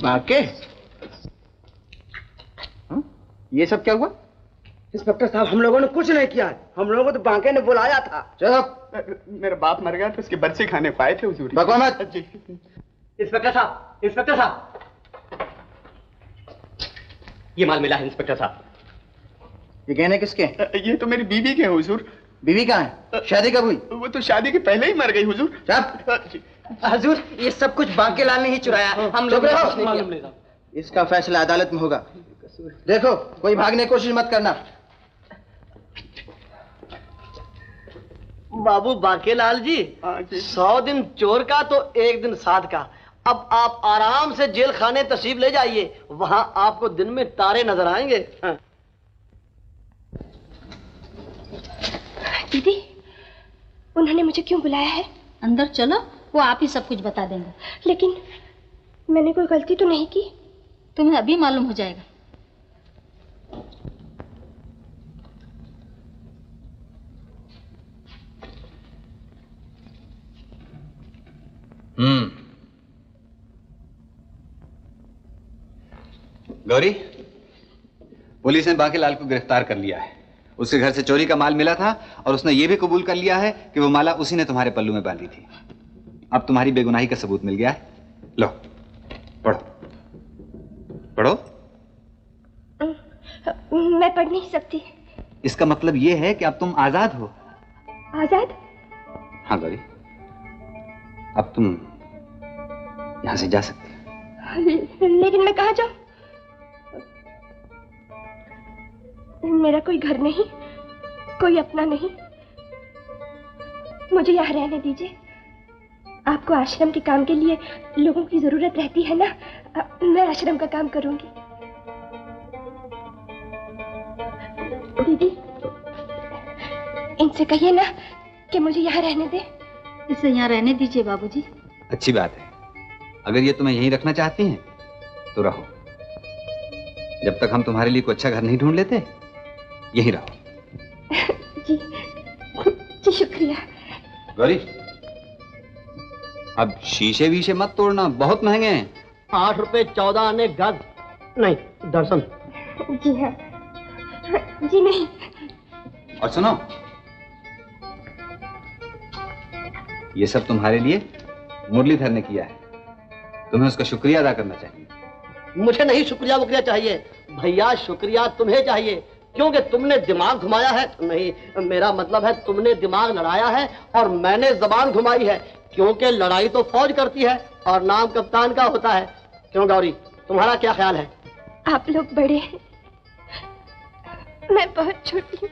बाके, ये सब क्या हुआ? इंस्पेक्टर साहब, हम लोगों ने कुछ नहीं किया, हम लोगों को तो बांके ने बुलाया था। चुप। मेरा बाप मर गया तो उसके बच्चे खाने पाए थे हुजूर। बकवा मत। इंस्पेक्टर साहब, इंस्पेक्टर साहब, ये माल मिला है इंस्पेक्टर साहब। ये गहने किसके? ये तो मेरी बीवी के हैं हुजूर। बीवी कहाँ है? शादी कब हुई? वो तो शादी के पहले ही मर गई हुजूर। हुजूर, ये सब कुछ बांकेलाल ने ही चुराया, हम लोग ने कुछ नहीं किया। इसका फैसला अदालत में होगा। देखो, कोई भागने की कोशिश मत करना। बाबू बाकेलाल जी, 100 दिन चोर का तो 1 दिन साध का। अब आप आराम से जेल खाने तशरीफ ले जाइए, वहां आपको दिन में तारे नजर आएंगे। हाँ। दीदी, उन्होंने मुझे क्यों बुलाया है? अंदर चलो, वो आप ही सब कुछ बता देंगे। लेकिन मैंने कोई गलती तो नहीं की? तुम्हें अभी मालूम हो जाएगा। गौरी, पुलिस ने बाकेलाल को गिरफ्तार कर लिया है। उसके घर से चोरी का माल मिला था और उसने ये भी कबूल कर लिया है कि वो माला उसी ने तुम्हारे पल्लू में बांधी थी। अब तुम्हारी बेगुनाही का सबूत मिल गया है। लो पढ़ो पढ़ो। मैं पढ़ नहीं सकती। इसका मतलब ये है कि अब तुम आजाद हो। आजाद? हाँ गौरी, अब तुम यहां से जा सकती हो। लेकिन मैं कहाँ जाऊं? मेरा कोई घर नहीं, कोई अपना नहीं। मुझे यहाँ रहने दीजिए। आपको आश्रम के काम के लिए लोगों की जरूरत रहती है ना, मैं आश्रम का काम करूंगी। दीदी, इनसे कहिए ना कि मुझे यहाँ रहने दे। इसे यहाँ रहने दीजिए बाबूजी। अच्छी बात है, अगर ये तुम्हें यहीं रखना चाहती हैं तो रहो। जब तक हम तुम्हारे लिए कोई अच्छा घर नहीं ढूंढ लेते, यहीं रहो। जी जी शुक्रिया। गौरी, अब शीशे वीशे मत तोड़ना, बहुत महंगे हैं। 8 रुपए 14 आने गज नहीं दर्शन। जी हाँ, जी नहीं। और सुनो, ये सब तुम्हारे लिए मुरलीधर ने किया है, तुम्हें उसका शुक्रिया अदा करना चाहिए। मुझे नहीं शुक्रिया वुक्रिया चाहिए भैया, शुक्रिया तुम्हें चाहिए, क्योंकि तुमने दिमाग घुमाया है। नहीं, मेरा मतलब है तुमने दिमाग लड़ाया है और मैंने जबान घुमाई है, क्योंकि लड़ाई तो फौज करती है और नाम कप्तान का होता है। क्यों गौरी, तुम्हारा क्या ख्याल है? आप लोग बड़े हैं, मैं बहुत छोटी हूँ,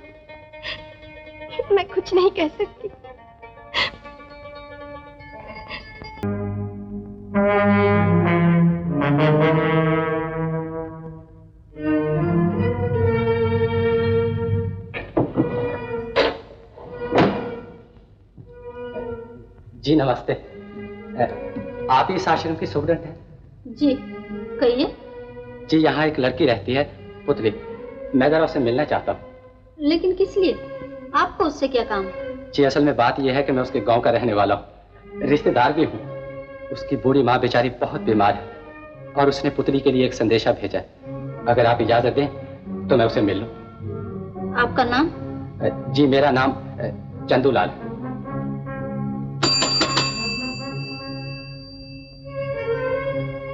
मैं कुछ नहीं कह सकती। जी नमस्ते। आप इस आश्रम की स्टूडेंट हैं? जी कहिए। जी यहाँ एक लड़की रहती है पुतली, मैं जरा उससे मिलना चाहता हूँ। लेकिन किस लिए? आपको उससे क्या काम? जी असल में बात यह है कि मैं उसके गांव का रहने वाला हूँ, रिश्तेदार भी हूँ। उसकी बूढ़ी माँ बेचारी बहुत बीमार है और उसने पुतली के लिए एक संदेशा भेजा है। अगर आप इजाजत दें तो मैं उसे मिल लूँ। आपका नाम? जी मेरा नाम चंदूलाल।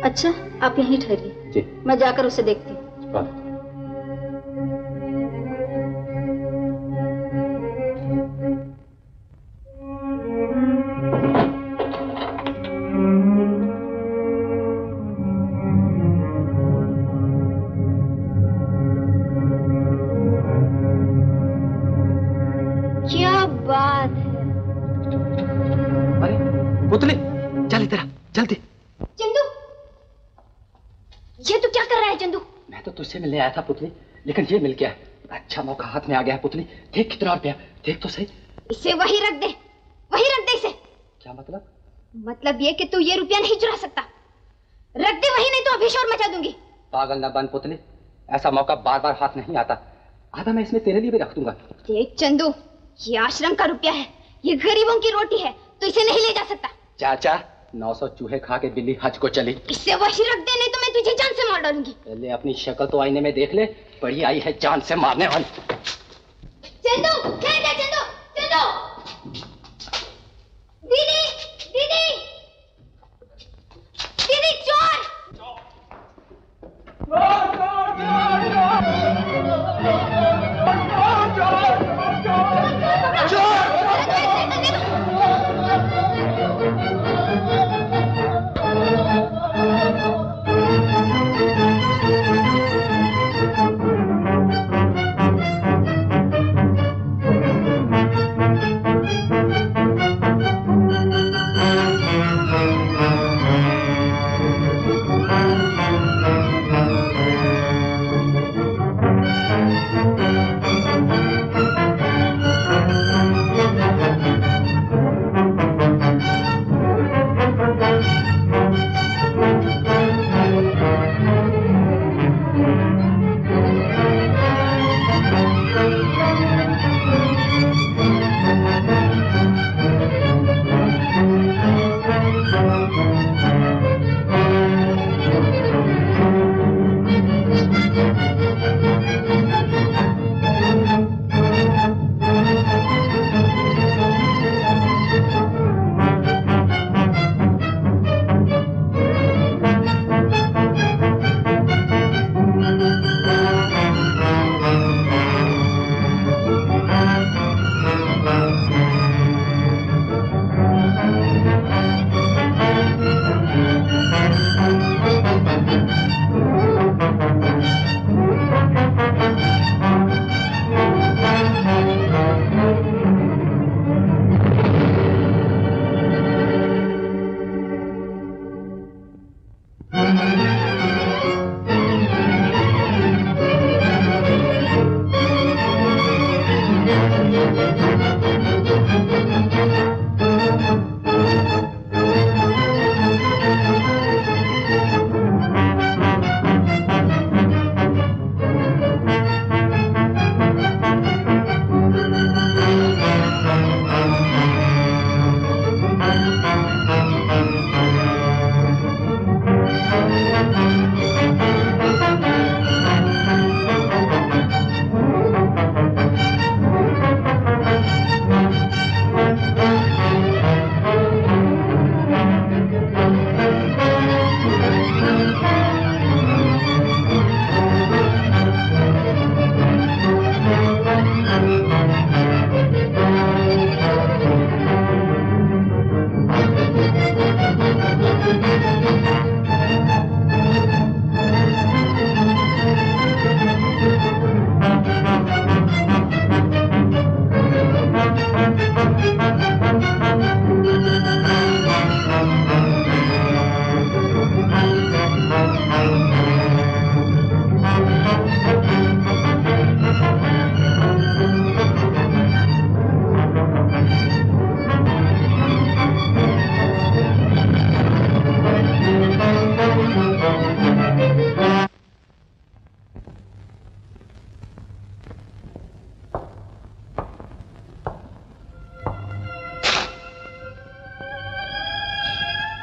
अच्छा आप यहीं ठहरिए, जी मैं जाकर उसे देखती हूँ। क्या बात है? अरे पुतली चल इधर आ, जल्दी। चंदू, ये तू क्या कर रहा है चंदू? मैं तो तुझसे मिलने आया था पुतली, लेकिन ये मिल गया। अच्छा मौका हाथ में आ गया है पुतली। देख कितना रुपया, देख तो सही। इसे वही रख दे, वही रख दे इसे। क्या मतलब? मतलब ये कि तू ये रुपया नहीं चुरा सकता। रख दे वही, नहीं तो अभी शोर मचा दूंगी। पागल ना बन पुतली, ऐसा मौका बार बार हाथ नहीं आता। आधा मैं इसमें तेरे लिए भी रख दूंगा। देख चंदू, ये आश्रम का रुपया है, ये गरीबों की रोटी है, तो इसे नहीं ले जा सकता। चाचा 900 चूहे खा के बिल्ली हज को चली। इससे वही रख दे, नहीं तो मैं तुझे जान से मार डालूंगी। पहले अपनी शक्ल तो आईने में देख ले, बड़ी आई है जान से मारने वाली। चंदू, ठहर जा चंदू, चंदू। दीदी, दीदी, दीदी चोर।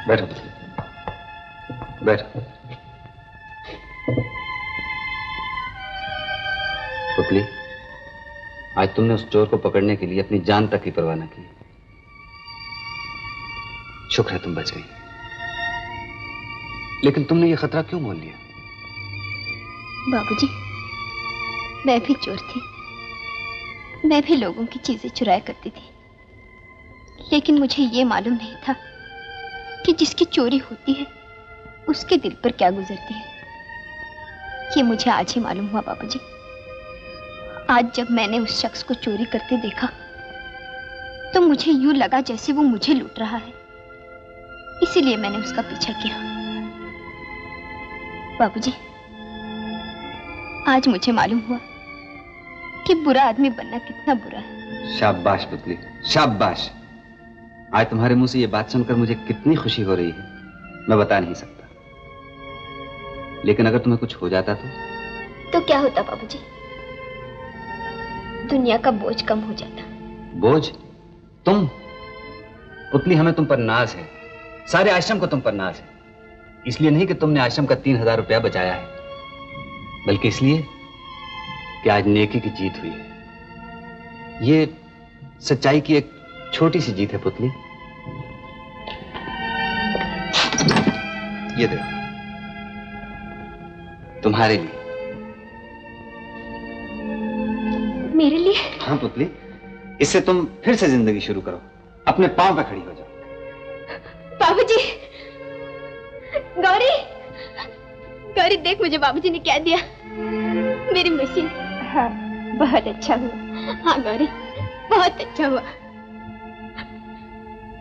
बैठो बैठो। पुतली, आज तुमने उस चोर को पकड़ने के लिए अपनी जान तक की परवाह न की। शुक्र है तुम बच गई। लेकिन तुमने ये खतरा क्यों मोल लिया? बाबूजी, मैं भी चोर थी। मैं भी लोगों की चीजें चुराया करती थी, लेकिन मुझे ये मालूम नहीं था कि जिसकी चोरी होती है उसके दिल पर क्या गुजरती है। ये मुझे आज ही मालूम हुआ बाबूजी। आज जब मैंने उस शख्स को चोरी करते देखा तो मुझे यूं लगा जैसे वो मुझे लूट रहा है, इसीलिए मैंने उसका पीछा किया। बाबूजी, आज मुझे मालूम हुआ कि बुरा आदमी बनना कितना बुरा है। शाबाश पुतली, शाबाश। आज तुम्हारे मुंह से ये बात सुनकर मुझे कितनी खुशी हो रही है, मैं बता नहीं सकता। लेकिन अगर तुम्हें कुछ हो जाता तो क्या होता बाबूजी? दुनिया का बोझ कम हो जाता। बोझ? तुम? पुतली, हमें तुम पर नाज है, सारे आश्रम को तुम पर नाज है। इसलिए नहीं कि तुमने आश्रम का 3000 रुपया बचाया है, बल्कि इसलिए कि आज नेकी की जीत हुई है। ये सच्चाई की एक छोटी सी जीत है पुतली। ये देखो, तुम्हारे लिए। मेरे लिए? हाँ पुतली, इससे तुम फिर से जिंदगी शुरू करो, अपने पांव पे खड़ी हो जाओ। बाबूजी, गौरी, गौरी देख मुझे बाबूजी ने क्या दिया, मेरी मशीन। हाँ, बहुत अच्छा हुआ। हाँ गौरी, बहुत अच्छा हुआ।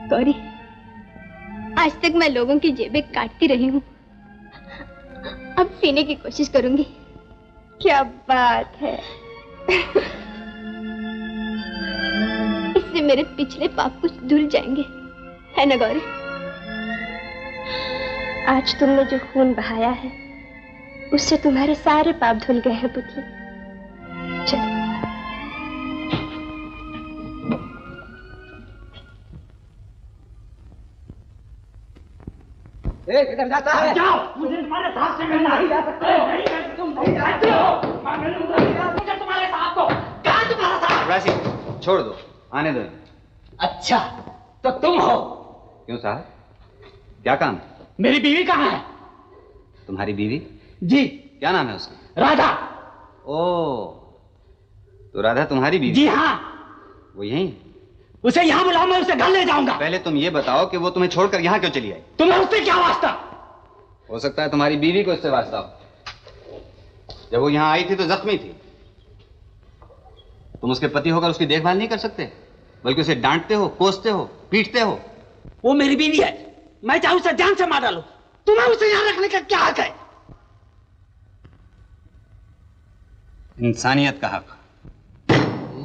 गौरी, आज तक मैं लोगों की जेबें काटती रही हूँ, अब सीने की कोशिश करूंगी। क्या बात है। इससे मेरे पिछले पाप कुछ धुल जाएंगे, है ना गौरी? आज तुमने जो खून बहाया है उससे तुम्हारे सारे पाप धुल गए हैं पुतली। चलो। किधर जाता है? जाओ, मुझे तुम्हारे साथ से मिलना ही जा सकते हो। तुम नहीं जानते हो। मुझे तुम्हारे साथ को। कहाँ तुम्हारा साथ? राशि, छोड़ दो, आने दो। अच्छा, तो तुम हो? क्यों साहब, क्या काम? मेरी बीवी कहाँ है? तुम्हारी बीवी? जी। क्या नाम है उसका? राधा। ओ, तो राधा तुम्हारी बीवी? जी हाँ। वो यहीं? उसे यहाँ बुलाओ, मैं उसे घर ले जाऊंगा। पहले तुम ये बताओ कि वो तुम्हें छोड़कर यहाँ क्यों चली आई? तुम्हें उससे क्या वास्ता? हो सकता है तुम्हारी बीवी को इससे वास्ता हो। जब वो यहाँ आई थी तो जख्मी थी। तुम उसके पति होकर उसकी देखभाल नहीं कर सकते, बल्कि उसे डांटते हो, कोसते हो, पीटते हो। वो मेरी बीवी है, मैं चाहूं उसे जान से मार डालूं। तुम्हें उसे यहाँ रखने का क्या हक है? इंसानियत का हक।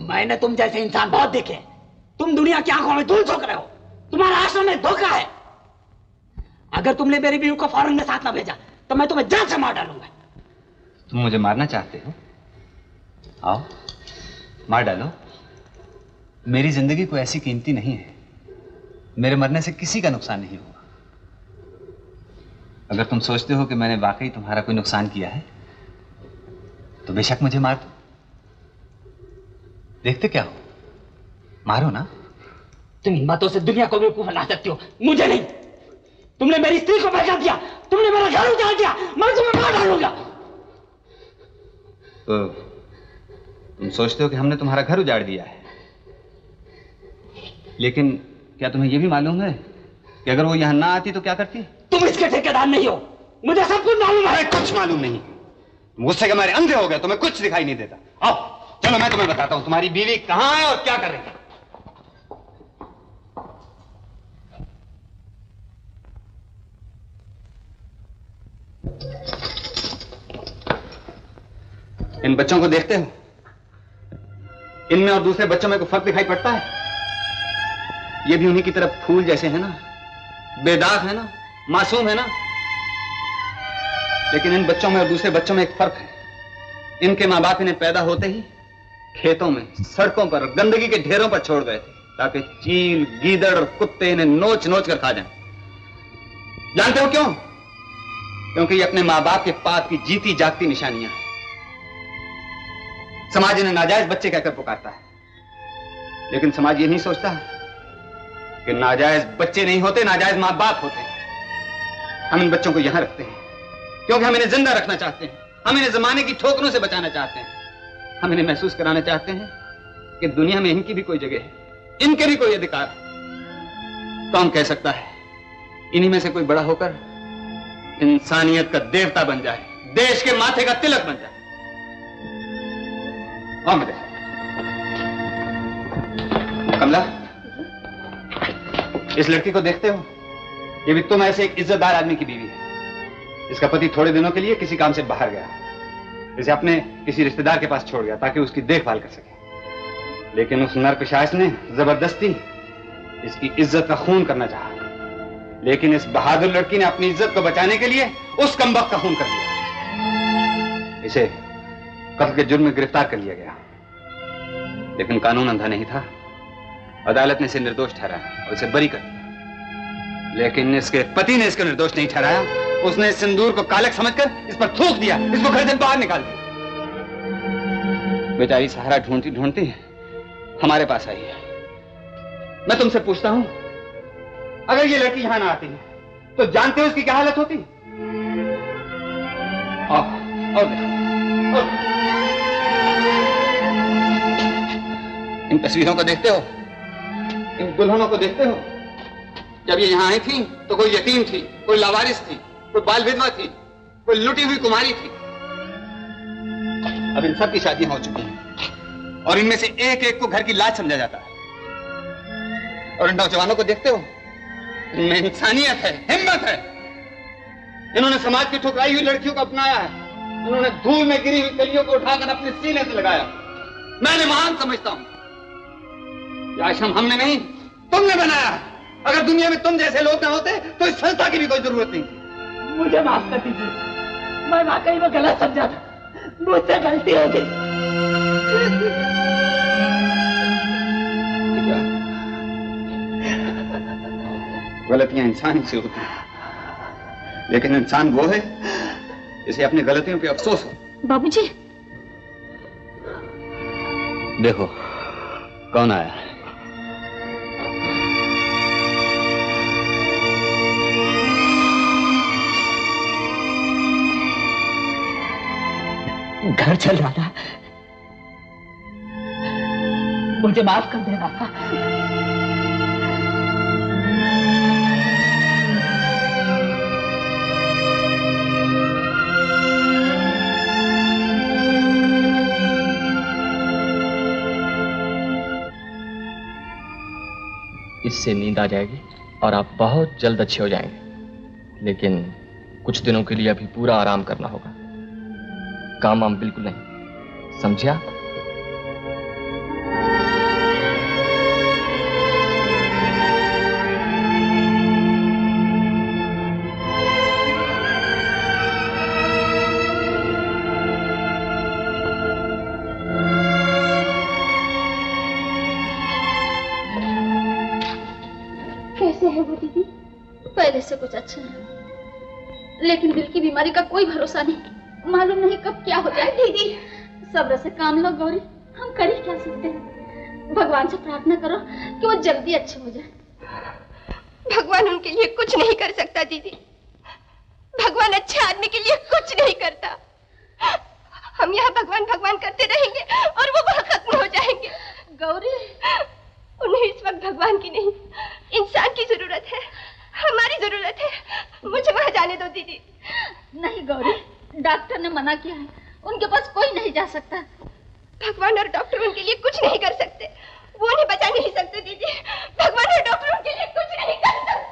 मैंने तुम जैसे इंसान बहुत देखे। तुम दुनिया की आंखों में धूल झोंक रहे हो। तुम्हारा आश्रम में धोखा है। अगर तुमने मेरी बीवी को फौरन में साथ ना भेजा तो मैं तुम्हें जान से मार डालूंगा। तुम मुझे मारना चाहते हो? आओ, मार डालो। मेरी जिंदगी कोई ऐसी कीमती नहीं है, मेरे मरने से किसी का नुकसान नहीं होगा। अगर तुम सोचते हो कि मैंने वाकई तुम्हारा कोई नुकसान किया है तो बेशक मुझे मार दो। देखते क्या हो, मारो ना। तुम इन बातों से दुनिया को बेवकूफ बना सकती हो, मुझे नहीं। तुमने मेरी स्त्री को भड़का दिया, तुमने मेरा घर उजाड़ दिया, मैं तुम्हें मार डालूंगा। तो तुम सोचते हो कि हमने तुम्हारा घर उजाड़ दिया है, लेकिन क्या तुम्हें यह भी मालूम है कि अगर वो यहां ना आती तो क्या करती? तुम इसके ठेकेदार नहीं हो, मुझे सब कुछ मालूम है। कुछ मालूम नहीं। मुझसे के हमारे अंधे हो गए, तुम्हें कुछ दिखाई नहीं देता। आओ चलो, मैं तुम्हें बताता हूं तुम्हारी बीवी कहां है और क्या कर रही है। इन बच्चों को देखते हो? इनमें और दूसरे बच्चों में कोई फर्क दिखाई पड़ता है? ये भी उन्हीं की तरफ फूल जैसे हैं ना, बेदाग है ना, मासूम है ना। लेकिन इन बच्चों में और दूसरे बच्चों में एक फर्क है। इनके माँ बाप इन्हें पैदा होते ही खेतों में, सड़कों पर, गंदगी के ढेरों पर छोड़ गए थे ताकि चील, गीदड़ और कुत्ते इन्हें नोच नोच कर खा जाएं। जानते हो क्यों? क्योंकि ये अपने माँ बाप के पाप की जीती जागती निशानियां हैं। समाज इन्हें नाजायज बच्चे कहकर पुकारता है, लेकिन समाज ये नहीं सोचता कि नाजायज बच्चे नहीं होते, नाजायज माँ बाप होते हैं। हम इन बच्चों को यहां रखते हैं क्योंकि हम इन्हें जिंदा रखना चाहते हैं, हम इन्हें जमाने की ठोकरों से बचाना चाहते हैं, हम इन्हें महसूस कराना चाहते हैं कि दुनिया में इनकी भी कोई जगह है, इनके भी कोई अधिकार है। कौन कह सकता है इन्हीं में से कोई बड़ा होकर इंसानियत का देवता बन जाए, देश के माथे का तिलक बन जाए। और मेरे कमला, इस लड़की को देखते हो? ये भी तुम ऐसे एक इज्जतदार आदमी की बीवी है। इसका पति थोड़े दिनों के लिए किसी काम से बाहर गया, इसे अपने किसी रिश्तेदार के पास छोड़ गया ताकि उसकी देखभाल कर सके, लेकिन उस नरपिशाच ने जबरदस्ती इसकी इज्जत का खून करना चाहा, लेकिन इस बहादुर लड़की ने अपनी इज्जत को बचाने के लिए उस कमबख्त का खून कर दिया। इसे कत्ल के जुर्म में गिरफ्तार कर लिया गया, लेकिन कानून अंधा नहीं था। अदालत ने इसे निर्दोष ठहराया और इसे बरी कर दिया, लेकिन इसके पति ने इसको निर्दोष नहीं ठहराया। उसने इस सिंदूर को कालक समझकर इस पर थूक दिया, इसको घर से बाहर निकाल दिया। बेचारी सहारा ढूंढती ढूंढती हमारे पास आई है। मैं तुमसे पूछता हूं, अगर ये लड़की यहां ना आती तो जानते हो इसकी क्या हालत होती? और इन तस्वीरों को देखते हो, इन दुल्हनों को देखते हो? जब ये यहां आई थी तो कोई यतीम थी, कोई लावारिस थी, कोई बाल विधवा थी, कोई लुटी हुई कुमारी थी। अब इन सब की शादियां हो चुकी हैं और इनमें से एक एक को घर की लाज समझा जाता है। और इन नौजवानों को देखते हो, इनमें इंसानियत है, हिम्मत है। इन्होंने समाज की ठुकराई हुई लड़कियों को अपनाया है, उन्होंने धूल में गिरी हुई कलियों को उठाकर अपने सीने से लगाया। मैंने महान समझता हूं। यह आश्रम हमने नहीं, तुमने बनाया है। अगर दुनिया में तुम जैसे लोग ना होते तो इस संस्था की भी कोई जरूरत नहीं थी। मुझे माफ कर दीजिए, मैं वाकई में गलत समझा था, मुझसे गलती हो गई। गलतियां इंसान से होती हैं, लेकिन इंसान वो है जिसे अपनी गलतियों पे अफसोस हो। बाबूजी, देखो कौन आया है। घर चल रहा था, मुझे माफ कर देना था। इससे नींद आ जाएगी और आप बहुत जल्द अच्छे हो जाएंगे, लेकिन कुछ दिनों के लिए अभी पूरा आराम करना होगा। काम वाम बिल्कुल नहीं, समझे आप? कैसे है वो दीदी? पहले से कुछ अच्छा है, लेकिन दिल की बीमारी का कोई भरोसा नहीं, मालूम नहीं कब क्या हो जाए। दीदी सब्र से काम लो गौरी, हम कर ही क्या सकते हैं। भगवान से प्रार्थना करो कि वो जल्दी अच्छे हो जाए। भगवान उनके लिए कुछ नहीं कर सकता दीदी, भगवान अच्छे आदमी के लिए कुछ नहीं करता। हम यहाँ भगवान भगवान करते रहेंगे और वो वहाँ खत्म हो जाएंगे। गौरी, उन्हें इस वक्त भगवान की नहीं, इंसान की जरूरत है, हमारी जरूरत है। मुझे वहाँ जाने दो दीदी। नहीं गौरी, डॉक्टर ने मना किया है, उनके पास कोई नहीं जा सकता। भगवान और डॉक्टर उनके लिए कुछ नहीं कर सकते, वो उन्हें बचा नहीं सकते दीदी। भगवान और डॉक्टर उनके लिए कुछ नहीं कर सकते।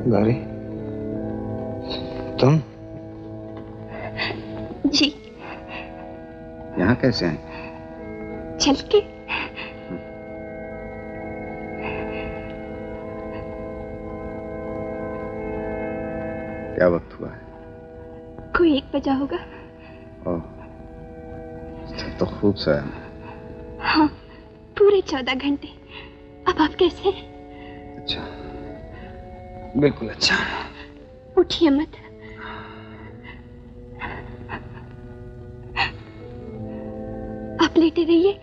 गौरी, तुम जी यहाँ कैसे आए? चल के क्या वक्त हुआ है? कोई 1 बजा होगा। ओह, तो खूब सोया मैं। हाँ, पूरे 14 घंटे। अब आप कैसे हैं? अच्छा, बिल्कुल अच्छा। उठिए मत। आप लेटे रहिए,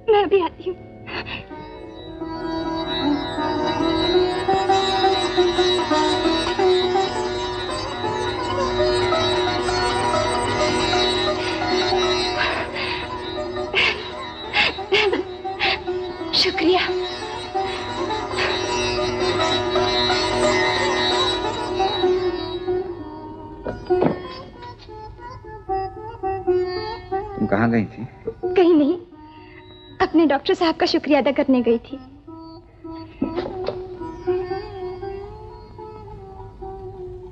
मैं अभी आती हूँ। शुक्रिया। तुम कहाँ गई थी? कहीं नहीं, अपने डॉक्टर साहब का शुक्रिया अदा करने गई थी।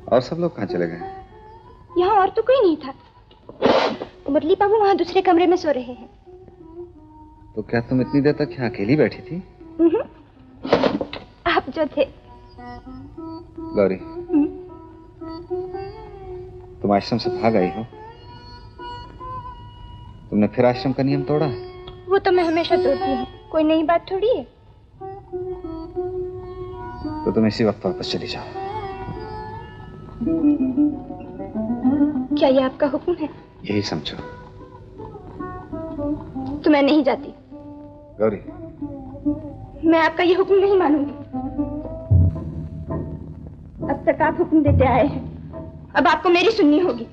और सब लोग कहाँ चले गए? यहाँ और तो कोई नहीं था। मुरली बाबू वहाँ दूसरे कमरे में सो रहे हैं। तो क्या तुम इतनी देर तक यहाँ अकेली बैठी थी? आप जो थे। गौरी, तुम आश्रम से भाग आई हो। तुमने फिर आश्रम का नियम तोड़ा है? वो तो मैं हमेशा तोड़ती हूँ, कोई नई बात थोड़ी है। तो तुम इसी वक्त वापस चली जाओ। क्या ये आपका हुक्म है? यही समझो। तो मैं नहीं जाती। गौरी, मैं आपका ये हुक्म नहीं मानूंगी। अब तक आप हुक्म देते आए हैं, अब आपको मेरी सुननी होगी।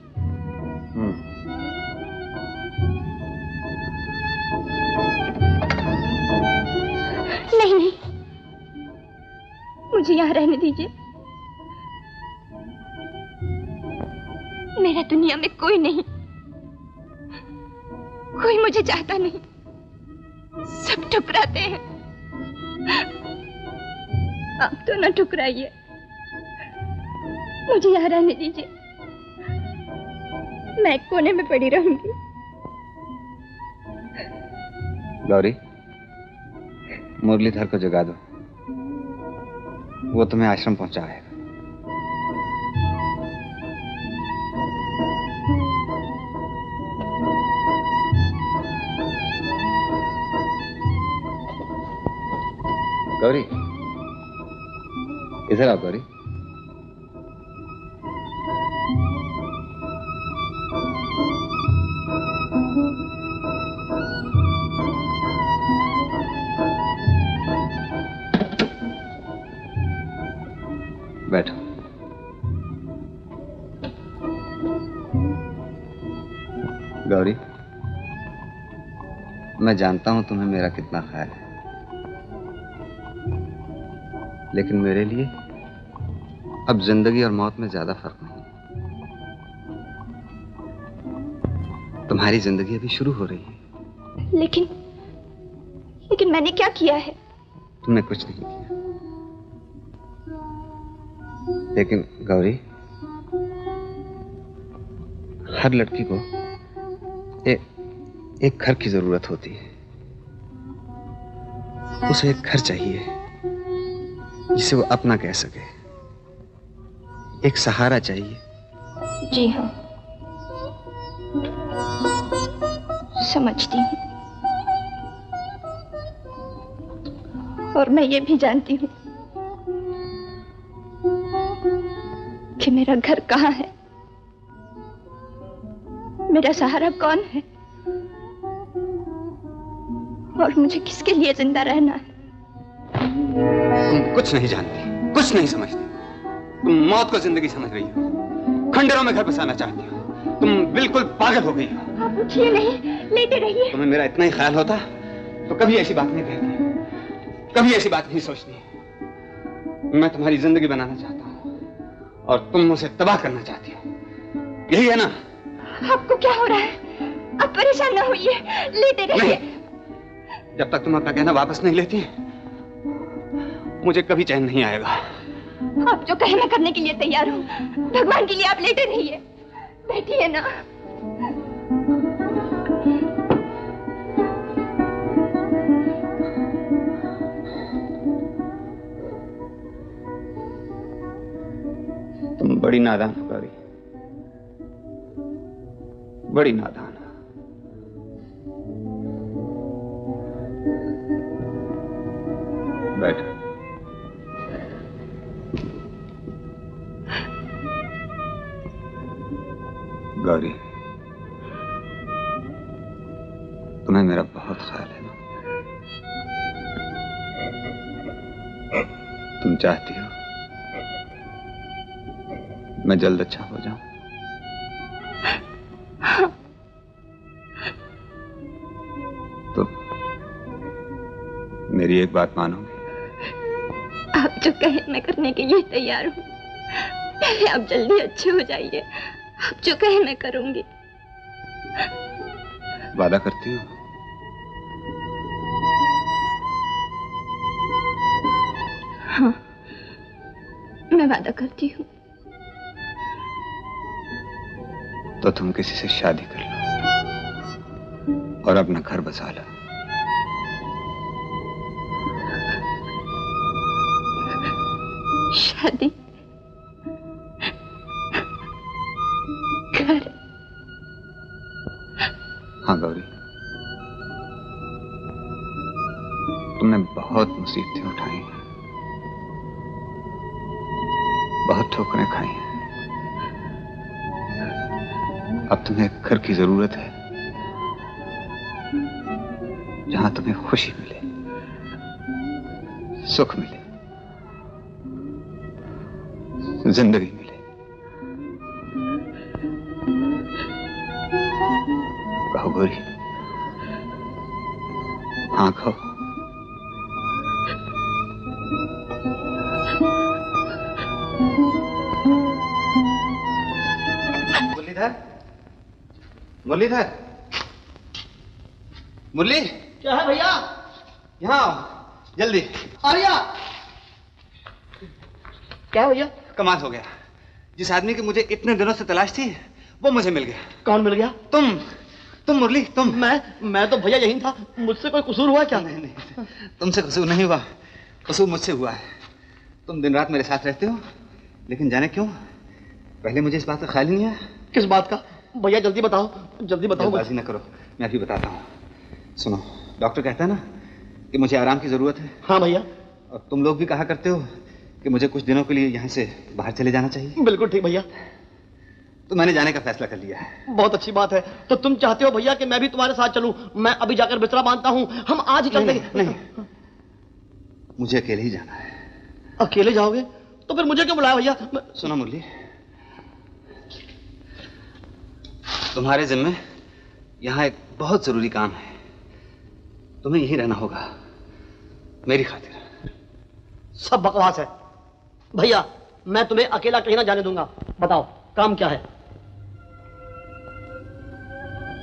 नहीं नहीं, मुझे यहाँ रहने दीजिए। मेरा दुनिया में कोई नहीं, कोई मुझे चाहता नहीं, सब ठुकराते हैं। आप तो ना ठुकराइए, मुझे यहाँ रहने दीजिए। मैं एक कोने में पड़ी रहूंगी। गौरी, मुरलीधर को जगा दो, वो तुम्हें आश्रम पहुंचाएगा। गौरी, इधर आओ गौरी। बैठो। गौरी, मैं जानता हूं तुम्हें मेरा कितना ख्याल है, लेकिन मेरे लिए अब जिंदगी और मौत में ज्यादा फर्क नहीं। तुम्हारी जिंदगी अभी शुरू हो रही है। लेकिन मैंने क्या किया है? तुमने कुछ नहीं किया। लेकिन गौरी, हर लड़की को एक घर की जरूरत होती है। उसे एक घर चाहिए जिसे वो अपना कह सके, एक सहारा चाहिए। जी हाँ, समझती हूँ। और मैं ये भी जानती हूँ कि मेरा घर कहाँ है, मेरा सहारा कौन है, और मुझे किसके लिए जिंदा रहना है। तुम कुछ नहीं जानती, कुछ नहीं समझती। तुम मौत को जिंदगी समझ रही हो, खंडरों में घर बसाना चाहती हो। तुम बिल्कुल पागल हो गई हो। आप उठिए नहीं, लेटे रहिए। तुम्हें मेरा इतना ही ख्याल होता तो कभी ऐसी बात नहीं कहती, कभी ऐसी बात नहीं सोचती। मैं तुम्हारी जिंदगी बनाना चाहता हूँ और तुम मुझे तबाह करना चाहती हो, यही है ना? आपको क्या हो रहा है? आप परेशान ना होइए, लेटे रहिए। जब तक तुम अपना कहना वापस नहीं लेती, मुझे कभी चैन नहीं आएगा। आप जो कहे मैं करने के लिए तैयार हूँ। भगवान के लिए आप लेटे रहिए, बैठिए ना। तुम बड़ी नादान हो गौरी, बड़ी नादान। बैठ। गौरी, तुम्हें मेरा बहुत ख्याल है ना? तुम चाहती हो मैं जल्द अच्छा हो जाऊं? तो मेरी एक बात मानोगे? आप जो कहें मैं करने के लिए तैयार हूँ। पहले आप जल्दी अच्छे हो जाइए। आप जो कहें मैं करूंगी। वादा करती हो? हाँ, मैं वादा करती हूँ। तो तुम किसी से शादी कर लो और अपना घर बसा लो। शादी? घर? हाँ गौरी, तुमने बहुत मुसीबतें उठाई हैं, बहुत ठोकरें खाई हैं। अब तुम्हें एक घर की जरूरत है जहां तुम्हें खुशी मिले, सुख मिले, जिंदगी मिले। कहो गौरी, हाँ कहो। मुरलीधर, मुरलीधर, मुरली, क्या है भैया? यहाँ आओ जल्दी। आर्या, क्या भैया? कमाल हो गया, जिस आदमी की मुझे इतने दिनों से तलाश थी वो मुझे मिल गया। कौन मिल गया? तुम मुरली, तुम। मैं तो भैया यही था। मुझसे कोई कसूर हुआ क्या? नहीं, तुमसे कसूर नहीं हुआ, कसूर मुझसे हुआ है। तुम दिन रात मेरे साथ रहते हो, लेकिन जाने क्यों पहले मुझे इस बात का ख्याल ही नहीं आया। किस बात का? भैया जल्दी बताओ, जल्दी बताओ। जल्दबाजी न करो, मैं अभी बताता हूँ। सुनो, डॉक्टर कहता है ना कि मुझे आराम की जरूरत है। हाँ भैया। और तुम लोग भी कहा करते हो कि मुझे कुछ दिनों के लिए यहाँ से बाहर चले जाना चाहिए। बिल्कुल ठीक भैया। तो मैंने जाने का फैसला कर लिया है। बहुत अच्छी बात है। तो तुम चाहते हो भैया कि मैं भी तुम्हारे साथ चलूं? मैं अभी जाकर बिस्तरा बांधता हूँ, हम आज ही चलते हैं। नहीं, मुझे अकेले ही जाना है। अकेले जाओगे? तो फिर मुझे क्यों बुलाया भैया? सुनो मुरली, तुम्हारे जिम्मे यहाँ एक बहुत जरूरी काम है, तुम्हें यहीं रहना होगा मेरी खातिर। सब बकवास है भैया, मैं तुम्हें अकेला कहीं ना जाने दूंगा। बताओ काम क्या है?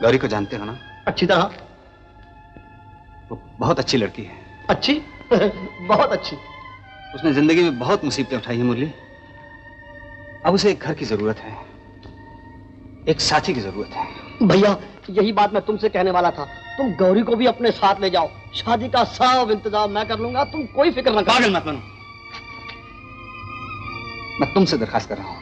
गौरी को जानते हो ना? अच्छी तरह। वो बहुत अच्छी लड़की है। अच्छी? बहुत अच्छी। उसने जिंदगी में बहुत मुसीबतें उठाई हैं मुरली। अब उसे एक घर की जरूरत है, एक साथी की जरूरत है। भैया यही बात मैं तुमसे कहने वाला था। तुम गौरी को भी अपने साथ ले जाओ, शादी का सब इंतजाम मैं कर लूंगा, तुम कोई फिक्र न करो। पागल मत बनो, मैं तुमसे दरखास्त कर रहा हूं,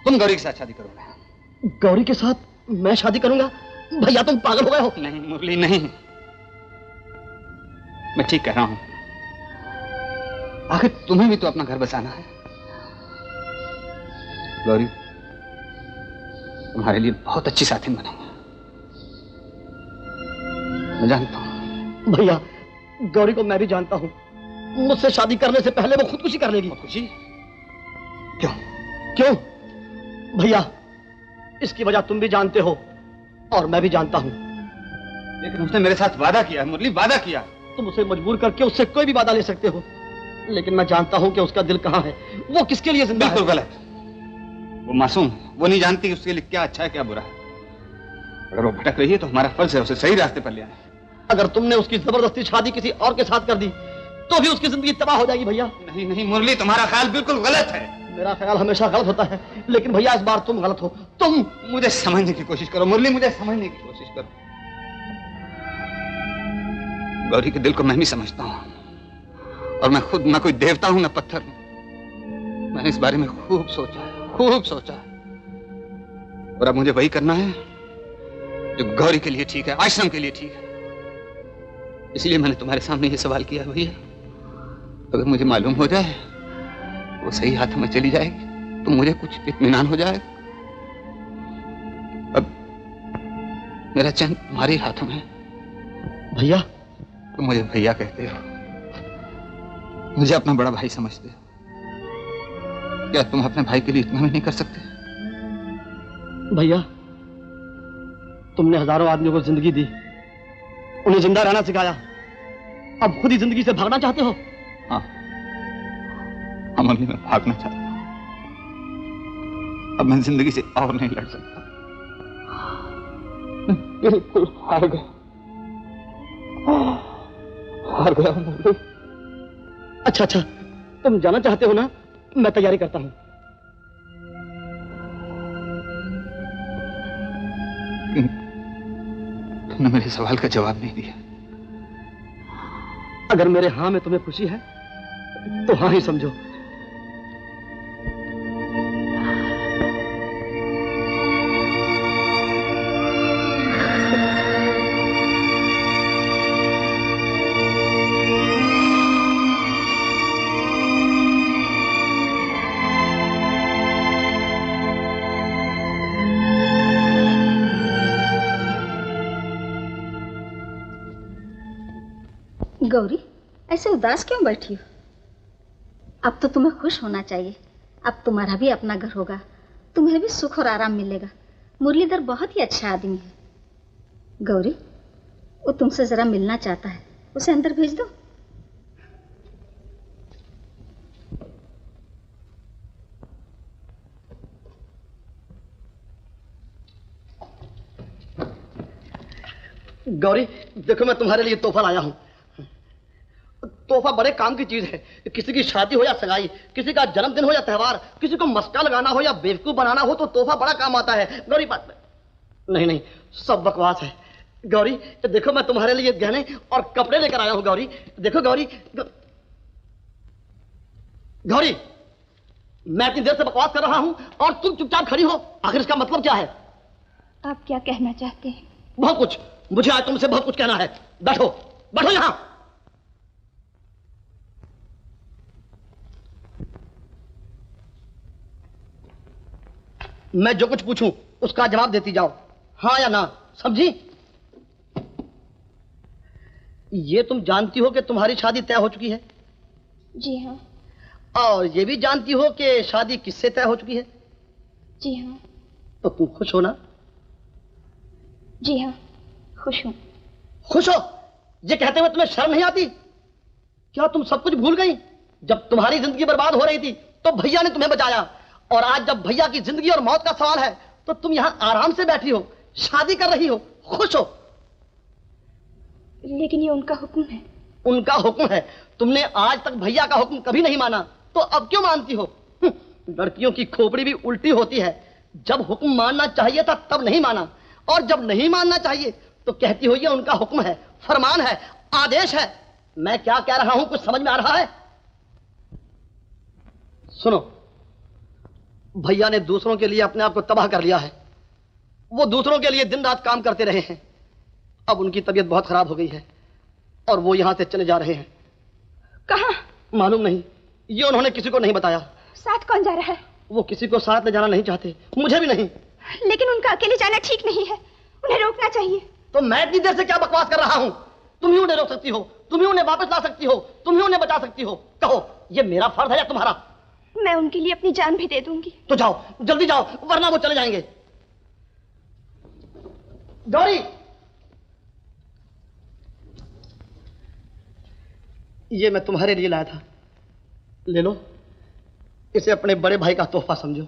तुम गौरी के साथ शादी करोगे। गौरी के साथ मैं शादी करूंगा? भैया तुम पागल हो गए हो। नहीं मुरली नहीं, मैं ठीक कह रहा हूं। आखिर तुम्हें भी तो अपना घर बसाना है। गौरी तुम्हारे लिए बहुत अच्छी साथी बनेंगे, मैं जानता हूं। भैया गौरी को मैं भी जानता हूं, मुझसे शादी करने से पहले वो खुदकुशी कर लेगी। खुदकुशी? क्यों? क्यों? भैया इसकी वजह तुम भी जानते हो और मैं भी जानता हूं। लेकिन उसने मेरे साथ वादा किया है मुरली, वादा किया। तुम उसे मजबूर करके उससे कोई भी वादा ले सकते हो, लेकिन मैं जानता हूं कि उसका दिल कहां है, वो किसके लिए जिंदा है। बिल्कुल गलत। वो मासूम, वो नहीं जानती कि उसके लिए क्या अच्छा है क्या बुरा है। अगर वो भटक रही है तो हमारा फर्ज है उसे सही रास्ते पर ले आना। अगर तुमने उसकी जबरदस्ती शादी किसी और के साथ कर दी तो भी उसकी जिंदगी तबाह हो जाएगी। भैया नहीं नहीं मुरली, तुम्हारा ख्याल बिल्कुल गलत है। मेरा ख्याल हमेशा गलत होता है, लेकिन भैया इस बार तुम गलत हो। तुम मुझे समझने की कोशिश करो मुरली, मुझे समझने की कोशिश करो। गौरी के दिल को मैं भी समझता हूं, और मैं खुद न कोई देवता हूं न पत्थर हूं। मैंने इस बारे में खूब सोचा है, खूब सोचा, और अब मुझे वही करना है जो गौरी के लिए ठीक है, आश्रम के लिए ठीक है। इसलिए मैंने तुम्हारे सामने ये सवाल किया भैया, अगर मुझे मालूम हो जाए वो सही हाथों में चली जाएगी तो मुझे कुछ इत्मीनान हो जाएगा। अब मेरा चैन तुम्हारे हाथों में। भैया, तुम मुझे भैया कहते हो, मुझे अपना बड़ा भाई समझते हो, क्या तुम अपने भाई के लिए इतना भी नहीं कर सकते? भैया, तुमने हजारों आदमियों को जिंदगी दी, उन्हें जिंदा रहना सिखाया, अब खुद ही जिंदगी से भागना चाहते हो? हाँ, मम्मी, मैं भागना चाहता हूँ। अब मैं जिंदगी से और नहीं लड़ सकता, बिल्कुल हार गया, हार गया मुरली। अच्छा, तुम जाना चाहते हो ना? मैं तैयारी करता हूँ। तुमने मेरे सवाल का जवाब नहीं दिया। अगर मेरे हाँ में तुम्हें खुशी है तो हाँ ही समझो। गौरी, ऐसे उदास क्यों बैठी हो? अब तो तुम्हें खुश होना चाहिए। अब तुम्हारा भी अपना घर होगा, तुम्हें भी सुख और आराम मिलेगा। मुरलीधर बहुत ही अच्छा आदमी है। गौरी, वो तुमसे जरा मिलना चाहता है, उसे अंदर भेज दो। गौरी, देखो मैं तुम्हारे लिए तोहफा लाया हूं। तोहफा बड़े काम की चीज है। किसी की शादी हो या सगाई, किसी का जन्मदिन हो या त्योहार, किसी को मस्का लगाना हो या बेवकूफ बनाना हो तो तोहफा बड़ा काम आता है। गौरी, बात नहीं, सब बकवास है। गौरी, देखो मैं तुम्हारे लिए गहने और कपड़े लेकर आया हूं। गौरी देखो, गौरी गौरी, मैं इतनी देर से बकवास कर रहा हूं और तुम चुपचाप खड़ी हो। आखिर इसका मतलब क्या है? आप क्या कहना चाहते हैं? बहुत कुछ। मुझे आज तुमसे बहुत कुछ कहना है। बैठो, बैठो यहां। मैं जो कुछ पूछूं उसका जवाब देती जाओ, हाँ या ना, समझी? ये तुम जानती हो कि तुम्हारी शादी तय हो चुकी है? जी हाँ। और ये भी जानती हो कि शादी किससे तय हो चुकी है? जी हाँ। तो तुम खुश हो ना? जी हाँ, खुश हूं। खुश हो? ये कहते हुए तुम्हें शर्म नहीं आती? क्या तुम सब कुछ भूल गई? जब तुम्हारी जिंदगी बर्बाद हो रही थी तो भैया ने तुम्हें बचाया, और आज जब भैया की जिंदगी और मौत का सवाल है तो तुम यहां आराम से बैठी हो, शादी कर रही हो, खुश हो। लेकिन ये उनका हुक्म है। उनका हुक्म है? तुमने आज तक भैया का हुक्म कभी नहीं माना, तो अब क्यों मानती हो? लड़कियों की खोपड़ी भी उल्टी होती है। जब हुक्म मानना चाहिए था तब नहीं माना, और जब नहीं मानना चाहिए तो कहती हो ये उनका हुक्म है, फरमान है, आदेश है। मैं क्या कह रहा हूं, कुछ समझ में आ रहा है? सुनो, भैया ने दूसरों के लिए अपने आप को तबाह कर लिया है। वो दूसरों के लिए दिन रात काम करते रहे हैं। अब उनकी तबीयत बहुत खराब हो गई है और वो यहां से चले जा रहे हैं। कहां? मालूम नहीं, ये उन्होंने किसी को नहीं बताया। साथ कौन जा रहा है? वो किसी को साथ ले जाना नहीं चाहते, मुझे भी नहीं। लेकिन उनका अकेले जाना ठीक नहीं है, उन्हें रोकना चाहिए। तो मैं इतनी देर से क्या बकवास कर रहा हूं? तुम ही उन्हें रोक सकती हो, तुम ही उन्हें वापस ला सकती हो, तुम ही उन्हें बचा सकती हो। कहो, ये मेरा फर्ज है या तुम्हारा? मैं उनके लिए अपनी जान भी दे दूंगी। तो जाओ, जल्दी जाओ, वरना वो चले जाएंगे। गौरी, ये मैं तुम्हारे लिए लाया था, ले लो। इसे अपने बड़े भाई का तोहफा समझो।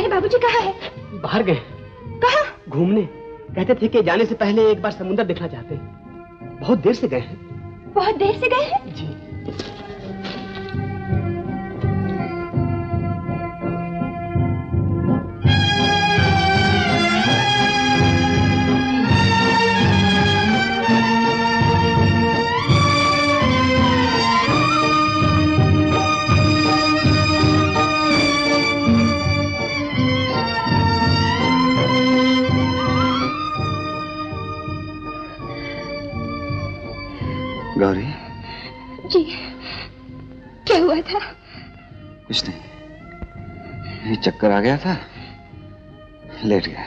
बाबूजी कहाँ है? बाहर गए। कहाँ? घूमने। कहते थे कि जाने से पहले एक बार समुद्र देखना चाहते हैं। बहुत देर से गए हैं। बहुत देर से गए हैं? जी। गौरी, जी क्या हुआ था? कुछ नहीं, ये चक्कर आ गया था, लेट गया।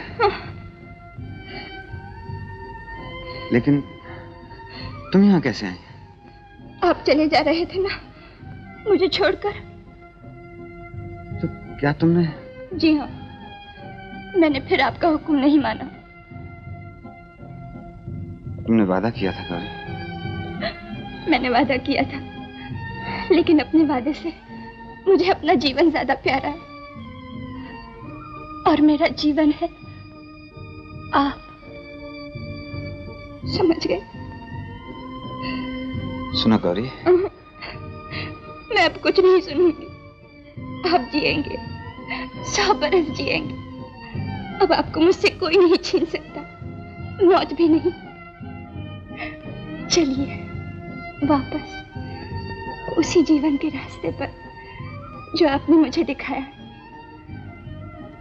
लेकिन तुम यहाँ कैसे आई? आप चले जा रहे थे ना मुझे छोड़कर। तो क्या तुमने? जी हाँ, मैंने फिर आपका हुक्म नहीं माना। तुमने वादा किया था गौरी। मैंने वादा किया था, लेकिन अपने वादे से मुझे अपना जीवन ज्यादा प्यारा है, और मेरा जीवन है आप। समझ गए? सुना गौरी, मैं अब कुछ नहीं सुनूंगी। आप जिएंगे, 100 बरस जिएंगे। अब आपको मुझसे कोई नहीं छीन सकता, मौत भी नहीं। चलिए वापस उसी जीवन के रास्ते पर जो आपने मुझे दिखाया।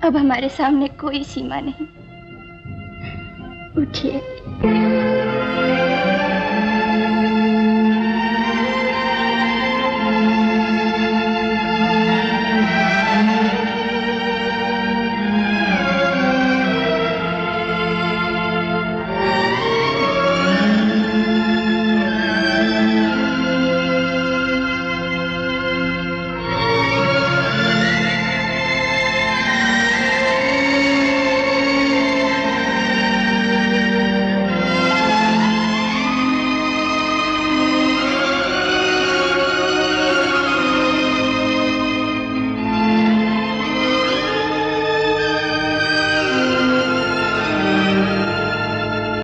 अब हमारे सामने कोई सीमा नहीं। उठिए।